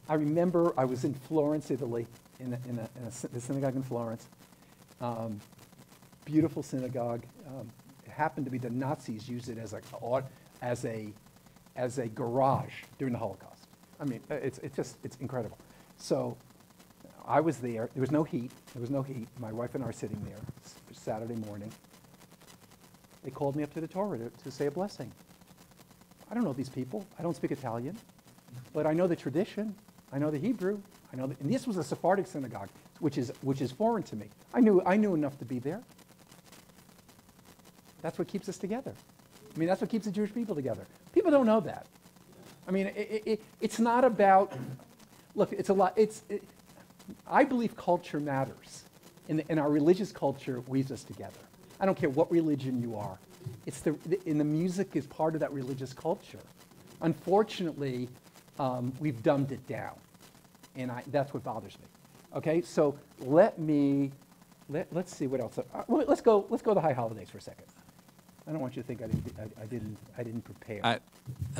I remember I was in Florence, Italy, in the synagogue in Florence. beautiful synagogue. It happened to be the Nazis used it as a garage during the Holocaust. I mean, it's incredible. So I was there. There was no heat. My wife and I are sitting there. It's Saturday morning. They called me up to the Torah to say a blessing. I don't know these people. I don't speak Italian, but I know the tradition. I know the Hebrew. And this was a Sephardic synagogue, which is foreign to me. I knew enough to be there. That's what keeps us together. I mean, that's what keeps the Jewish people together. People don't know that. I mean, it's not about. Look, it's a lot. I believe culture matters, and our religious culture weaves us together. I don't care what religion you are. And the music is part of that religious culture. Unfortunately, we've dumbed it down, and that's what bothers me. Okay, so let's see what else. Let's go to the high holidays for a second. I don't want you to think I didn't prepare. I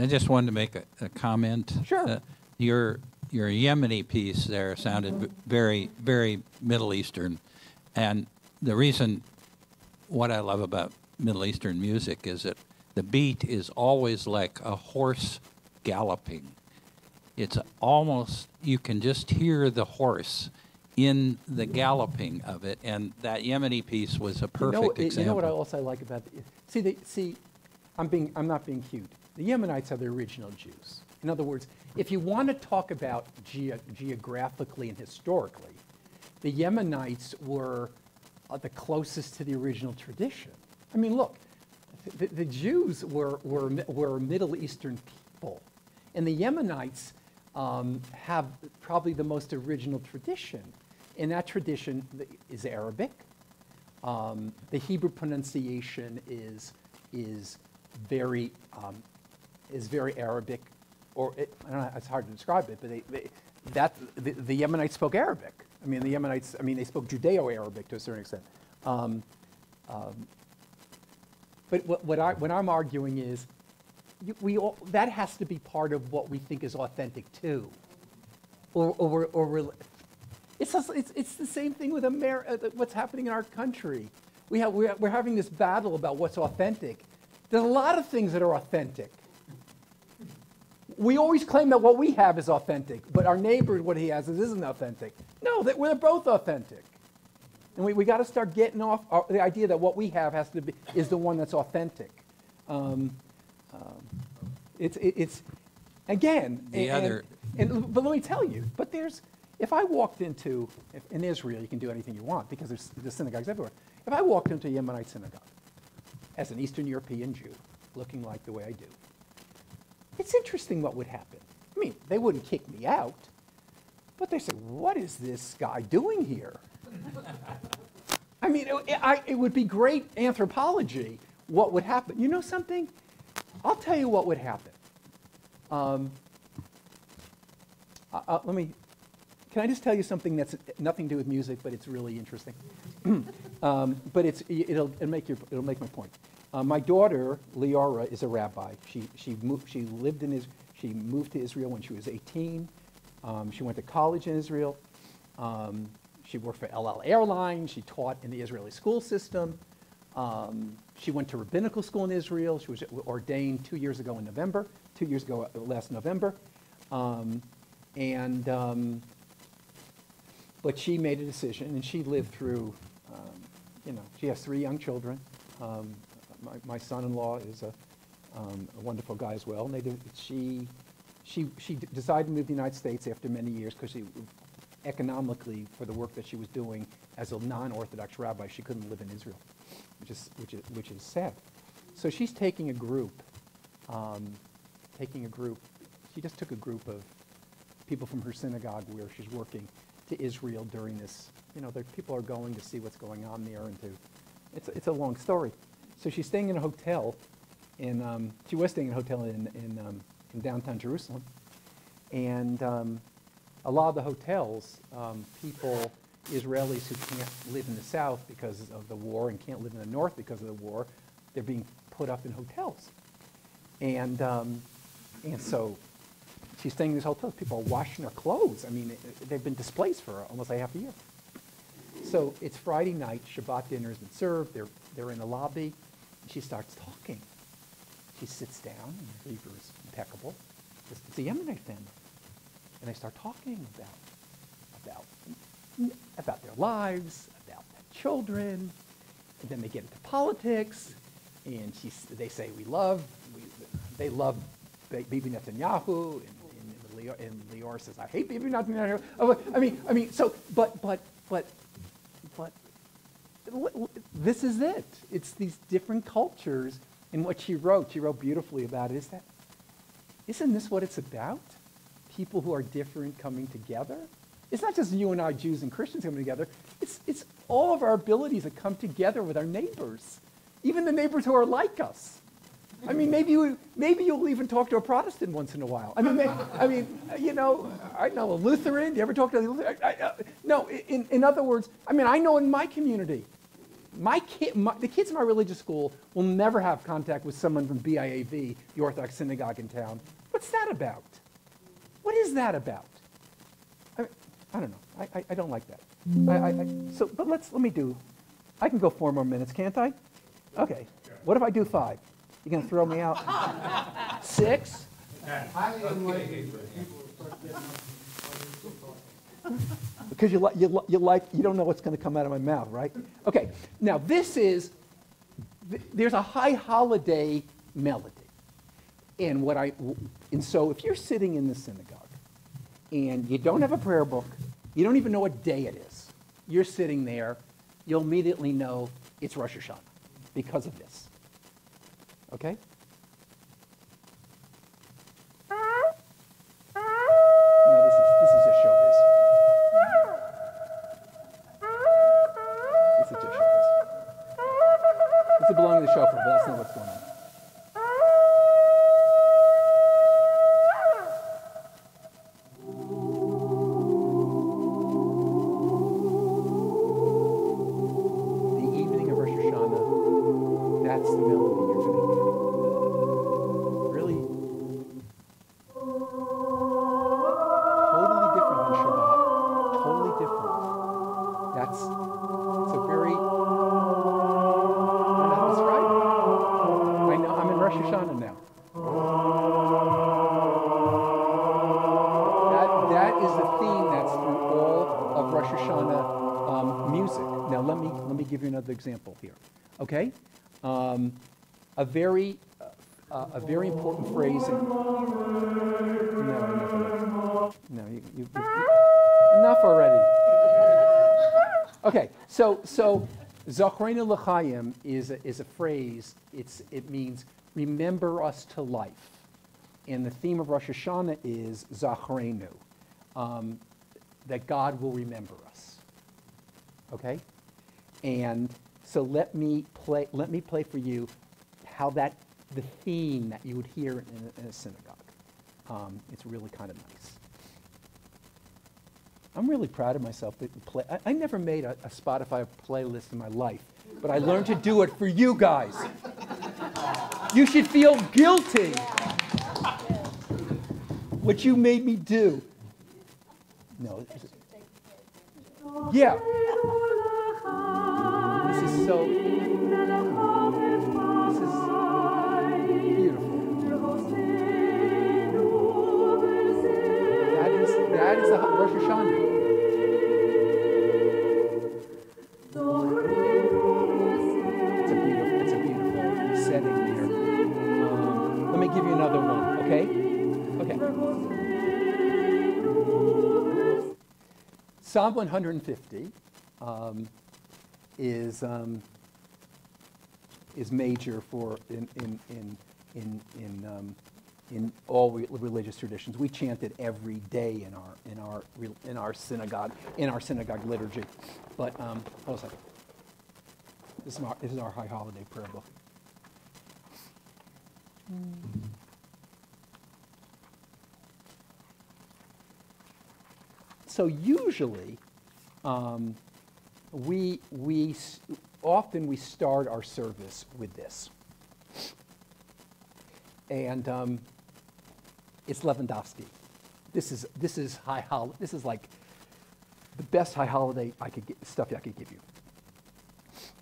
just wanted to make a comment. Sure. Your Yemeni piece there sounded very, very Middle Eastern, and the reason what I love about Middle Eastern music is that the beat is always like a horse galloping. It's almost, you can just hear the horse in the galloping of it, and that Yemeni piece was a perfect example. You know what I like about it? See, I'm not being cute. The Yemenites are the original Jews. In other words, if you want to talk about geographically and historically, the Yemenites were the closest to the original tradition. I mean, look, the Jews were Middle Eastern people, and the Yemenites have probably the most original tradition. And that tradition is Arabic. The Hebrew pronunciation is very Arabic, or I don't know, it's hard to describe it, but the Yemenites spoke Arabic. I mean, the Yemenites, they spoke Judeo-Arabic to a certain extent. But what I'm arguing is, that has to be part of what we think is authentic too, It's the same thing with what's happening in our country. We're having this battle about what's authentic. There's a lot of things that are authentic. We always claim that what we have is authentic, but our neighbor, what he has isn't authentic. No, we're both authentic. And we got to start getting off the idea that what we have is the one that's authentic. It's again, but let me tell you, if I walked in Israel, you can do anything you want because there's synagogues everywhere. If I walked into a Yemenite synagogue as an Eastern European Jew, looking like the way I do, it's interesting what would happen. I mean, they wouldn't kick me out, but they say, what is this guy doing here? I mean, it would be great anthropology. What would happen? You know something? I'll tell you what would happen. Can I just tell you something that's nothing to do with music, but it's really interesting? But it'll make my point. My daughter Leora is a rabbi. She moved to Israel when she was 18. She went to college in Israel. She worked for El Al Airlines. She taught in the Israeli school system. She went to rabbinical school in Israel. She was ordained 2 years ago last November. But she made a decision, and she lived through, she has 3 young children. My son-in-law is a wonderful guy as well. And she decided to move to the United States after many years because economically, for the work that she was doing as a non-Orthodox rabbi, she couldn't live in Israel, which is sad. So she's taking a group. She just took a group of people from her synagogue where she's working to Israel during this. People are going to see what's going on there, and it's a long story. So she's staying in a hotel, she was staying in a hotel in downtown Jerusalem, and a lot of the hotels, Israelis who can't live in the south because of the war and can't live in the north because of the war, they're being put up in hotels, and so she's staying in these hotels. People are washing their clothes. I mean, they've been displaced for almost a half a year. So it's Friday night, Shabbat dinner has been served, they're in the lobby, and she starts talking. She sits down, and her Hebrew is impeccable. It's a Yemenite family. And they start talking about their lives, about their children, and then they get into politics, and they say they love Bibi Netanyahu, and Lior says, I hate Bibi Netanyahu. But this is it. It's these different cultures, and what she wrote beautifully about it, isn't this what it's about? People who are different coming together? It's not just you and I, Jews and Christians, coming together. It's all of our abilities that come together with our neighbors, even the neighbors who are like us. I mean, maybe you'll even talk to a Protestant once in a while. I know a Lutheran. Do you ever talk to a Lutheran? No, in other words, I know in my community, the kids in my religious school will never have contact with someone from BIAV, the Orthodox synagogue in town. What's that about? What is that about? I don't know. I don't like that. But let me do. I can go 4 more minutes, can't I? Okay. What if I do 5? You gonna throw me out? 6? Because you don't know what's going to come out of my mouth, right? Okay. Now there's a high holiday melody, and so if you're sitting in the synagogue and you don't have a prayer book, you don't even know what day it is, you're sitting there, you'll immediately know it's Rosh Hashanah because of this. Okay? No, this is just showbiz. This is just showbiz. This is belonging to the shofar, but that's not what's going on. The evening of Rosh Hashanah, that's the melody you're going to hear. Really totally different than Shabbat. Totally different. It's a very, that's right. I know, I'm in Rosh Hashanah now. That is the theme that's through all of Rosh Hashanah music. Now let me give you another example here. Okay? A very important phrase. Enough already. Okay, so Zachrenu l'chaim is a phrase. It means remember us to life, and the theme of Rosh Hashanah is Zachrenu, that God will remember us. Okay, and so let me play for you how the theme that you would hear in a synagogue. It's really kind of nice. I'm really proud of myself. I never made a Spotify playlist in my life, but I learned to do it for you guys. You should feel guilty. What you made me do. No. Yeah. This is so. This is beautiful. That is the Rosh Hashanah. It's a beautiful setting there. Let me give you another one, okay? Psalm 150 is major for in all religious traditions. We chant it every day in our synagogue liturgy. But hold on a second. This is our high holiday prayer book. So usually, we often start our service with this, and it's Lewandowski. This is high holiday. This is like the best high holiday stuff I could give you.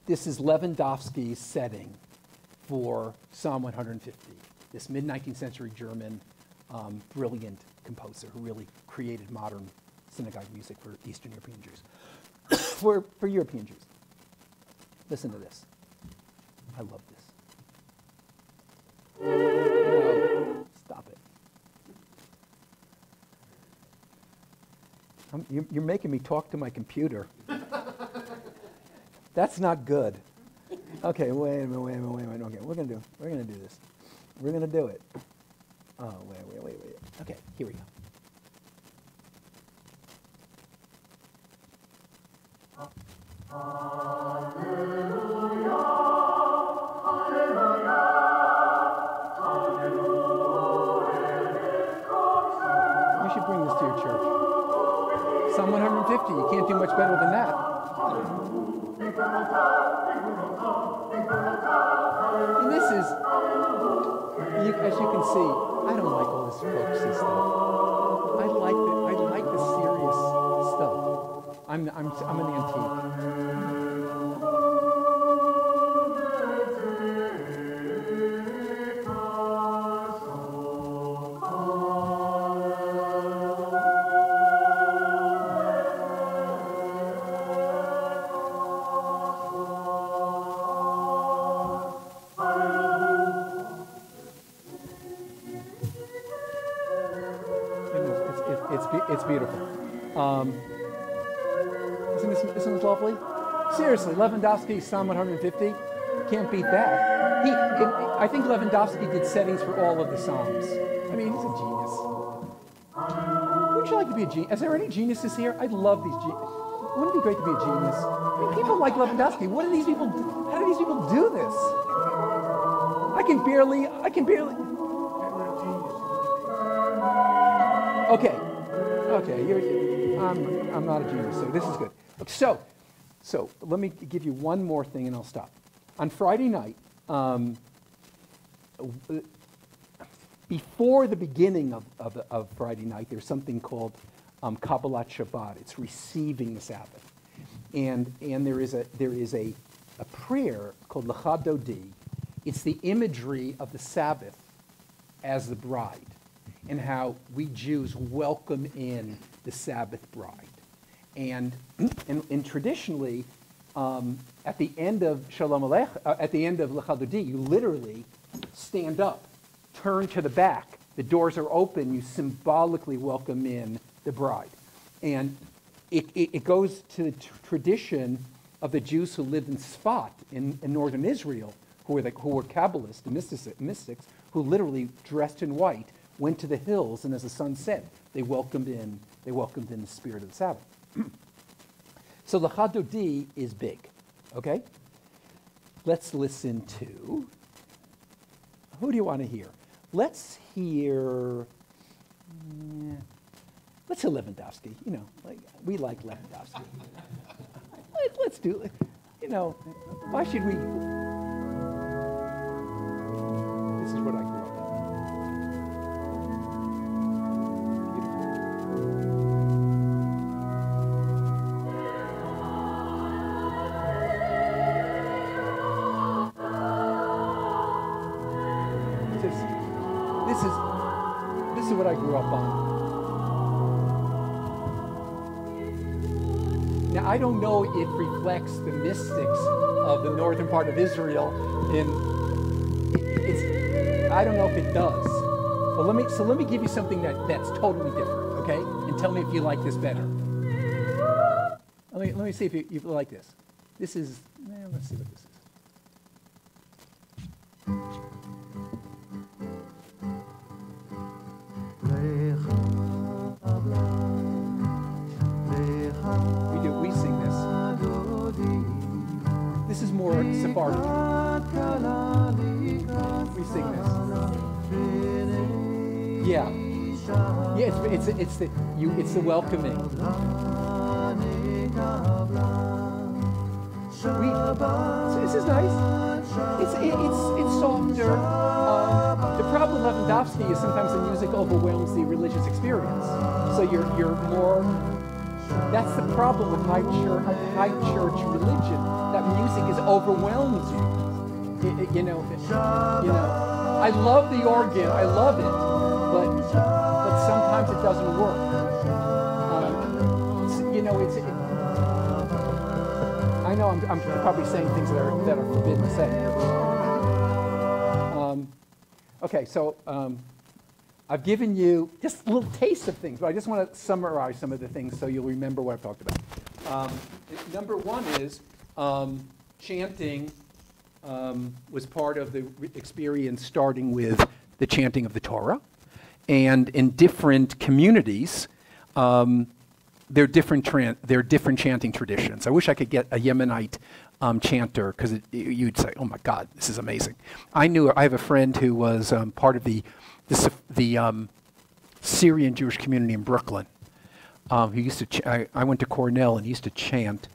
This is Lewandowski's setting for Psalm 150, this mid-19th century German brilliant composer who really created modern synagogue music for Eastern European Jews, for European Jews. Listen to this. I love this. No, stop it. You're making me talk to my computer. That's not good. Okay, wait a minute. Okay, we're gonna do this. We're gonna do it. Oh, wait. Okay, here we go. You should bring this to your church. Psalm 150, you can't do much better than that. And this is, as you can see, I don't like all this folksy stuff. I like the serious stuff. I'm an antique. It's beautiful. Isn't this lovely? Seriously, Lewandowski, Psalm 150, can't beat that. I think Lewandowski did settings for all of the Psalms. I mean, he's a genius. Wouldn't you like to be a genius? Is there any geniuses here? I'd love these geniuses. Wouldn't it be great to be a genius? I mean, people like Lewandowski. What do these people do? How do these people do this? I can barely. Okay, I'm not a genius, so this is good. So let me give you one more thing and I'll stop. On Friday night, before the beginning of Friday night, there's something called Kabbalat Shabbat. It's receiving the Sabbath, and there is a prayer called Lecha Dodi. It's the imagery of the Sabbath as the bride, and how we Jews welcome in the Sabbath bride. And traditionally, at the end of Shalom Aleichem, at the end of Lecha Dodi, you literally stand up, turn to the back, the doors are open, you symbolically welcome in the bride. And it goes to the tradition of the Jews who lived in Sfat in northern Israel, who were Kabbalists, the mystics, who literally dressed in white, went to the hills, and as the sun set, they welcomed in the spirit of the Sabbath. So Lecha Dodi is big, okay? Let's listen to, who do you want to hear? Let's hear Lewandowski. You know, we like Lewandowski. Let's do it. You know, why should we? This is what I grew up on. This is what I grew up on. Now, I don't know if it reflects the mystics of the northern part of Israel. I don't know if it does. But let me give you something that's totally different, okay? And tell me if you like this better. Let me see if you like this. This is, let's see what this is. We sing this. This is more Sephardic. We sing this. Yeah. Yeah, it's the welcoming. So this is nice. It's softer. The problem with Lewandowski is sometimes the music overwhelms the religious experience. So you're more. That's the problem with high church religion. That music is overwhelms you. I love the organ. I love it, but sometimes it doesn't work. I know I'm probably saying things that are forbidden to say. Okay, so I've given you just a little taste of things, but I just want to summarize some of the things so you'll remember what I've talked about. Number one is chanting was part of the experience starting with the chanting of the Torah. And in different communities, there are different chanting traditions. I wish I could get a Yemenite chanter, because you'd say, "Oh my God, this is amazing." I have a friend who was part of the Syrian Jewish community in Brooklyn. He used to. I went to Cornell, and he used to chant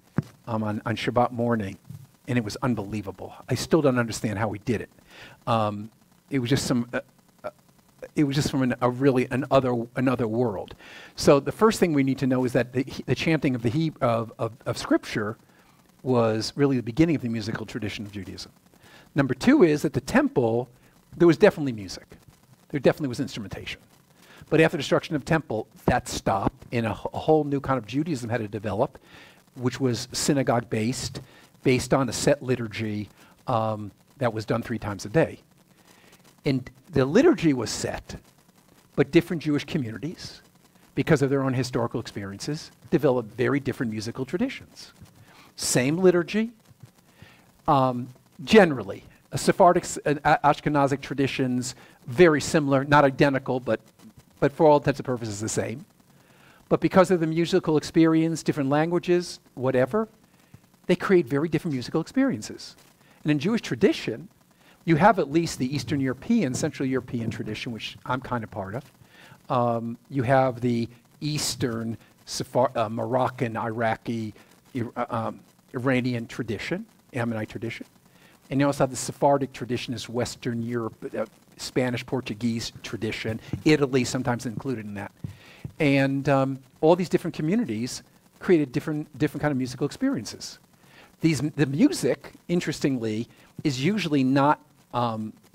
on Shabbat morning, and it was unbelievable. I still don't understand how he did it. It was just some. It was just from another world. So the first thing we need to know is that the chanting of Scripture was really the beginning of the musical tradition of Judaism. Number two is that the temple, there was definitely music. There definitely was instrumentation. But after the destruction of the temple, that stopped, and a whole new kind of Judaism had to develop, which was synagogue-based, based on a set liturgy that was done 3 times a day. And the liturgy was set, but different Jewish communities, because of their own historical experiences, developed very different musical traditions. Same liturgy, generally. Sephardic and Ashkenazic traditions, very similar, not identical, but for all intents and purposes the same. But because of the musical experience, different languages, whatever, they create very different musical experiences. And in Jewish tradition, you have at least the Eastern European, Central European tradition, which I'm kind of part of. You have the Eastern, Moroccan, Iraqi, Iranian tradition, Ammonite tradition. And you also have the Sephardic tradition, is Western Europe, Spanish, Portuguese tradition, Italy sometimes included in that. And all these different communities created different kind of musical experiences. The music, interestingly, is usually not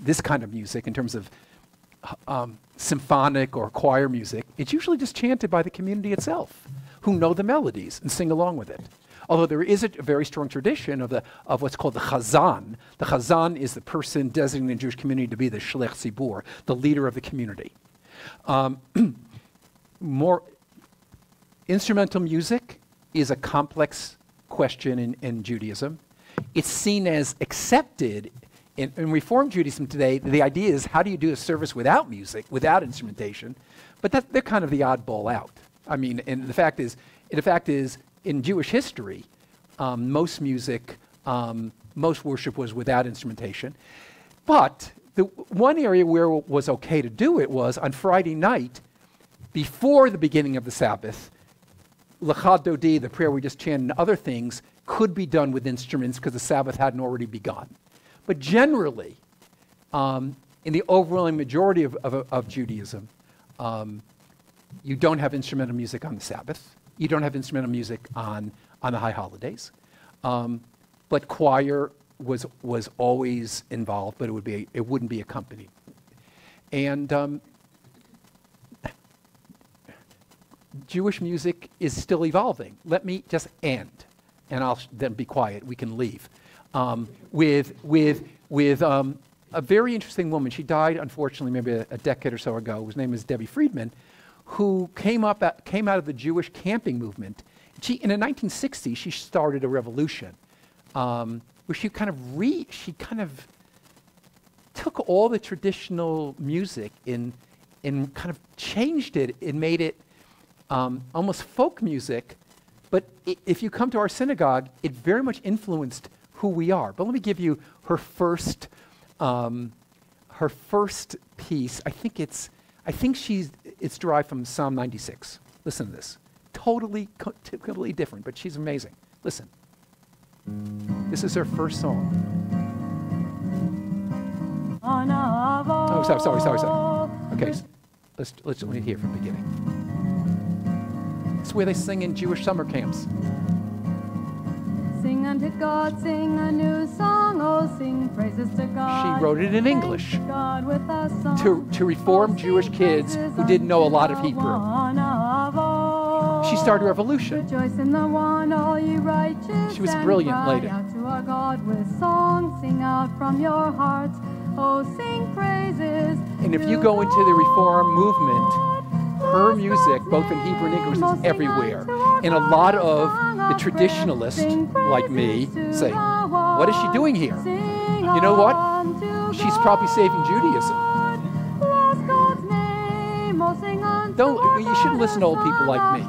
this kind of music in terms of symphonic or choir music. It's usually just chanted by the community itself, who know the melodies and sing along with it. Although there is a very strong tradition of what's called the chazan. The chazan is the person designated in the Jewish community to be the shlech tzibur, the leader of the community. More instrumental music is a complex question in Judaism. It's seen as accepted in Reform Judaism today. The idea is, how do you do a service without music, without instrumentation? But they're kind of the oddball out. I mean, and the fact is, in Jewish history, most music, most worship was without instrumentation. But the one area where it was okay to do it was on Friday night, before the beginning of the Sabbath. L'chad Dodi, the prayer we just chanted, and other things could be done with instruments because the Sabbath hadn't already begun. But generally, in the overwhelming majority of Judaism, you don't have instrumental music on the Sabbath. You don't have instrumental music on the high holidays. But choir was always involved, but it wouldn't be accompanied. And Jewish music is still evolving. Let me just end, and I'll then be quiet. We can leave. With a very interesting woman. She died, unfortunately, maybe a decade or so ago. Whose name is Debbie Friedman, who came out of the Jewish camping movement. In the 1960s, she started a revolution where she kind of took all the traditional music and kind of changed it and made it almost folk music. But if you come to our synagogue, it very much influenced who we are. But let me give you her first piece. I think it's derived from Psalm 96. Listen to this. Totally different, but she's amazing. Listen. This is her first song. Oh, sorry. Okay, let me hear from the beginning. It's where they sing in Jewish summer camps. Sing unto God, sing a new song, oh, sing praises to God. She wrote it in English God with a song. to reform Jewish kids who didn't know a lot of Hebrew. She started a revolution. Rejoice in the one, all you righteous. She was a brilliant lady. Cry out to our God with songs, sing out from your hearts, oh, sing praises. And if you go into the Reform movement, her music, both in Hebrew and English, is everywhere. And a lot of the traditionalists, like me, say, what is she doing here? You know what? She's probably saving Judaism. You shouldn't listen to old people like me.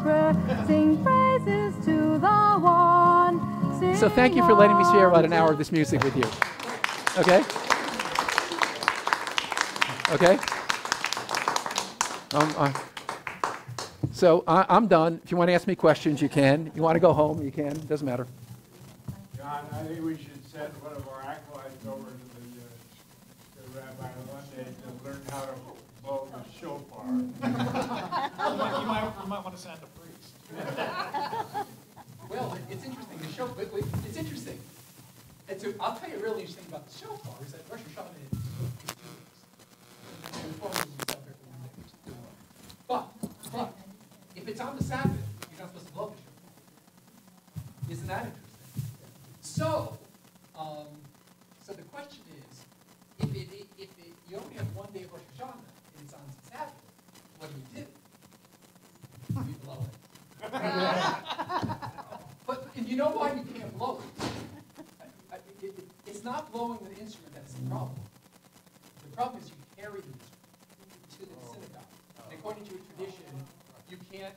So thank you for letting me share about an hour of this music with you. Okay? Okay? So I'm done. If you want to ask me questions, you can. You want to go home, you can. Doesn't matter. John, I think we should send one of our acolytes over to Rabbi Londy to learn how to blow the shofar. You might want to send a priest. Well, it's interesting. The shofar. It's interesting. I'll tell you a really interesting about the shofar is that Rosh Hashanah is 2 days. But if it's on the Sabbath, you're not supposed to blow the shofar. Isn't that interesting? So the question is, if you only have 1 day of Rosh Hashanah and it's on the Sabbath, what do? You blow it. But you know why you can't blow it? It's not blowing the instrument that's the problem. The problem is you carry the instrument to the synagogue. And according to a tradition, you can't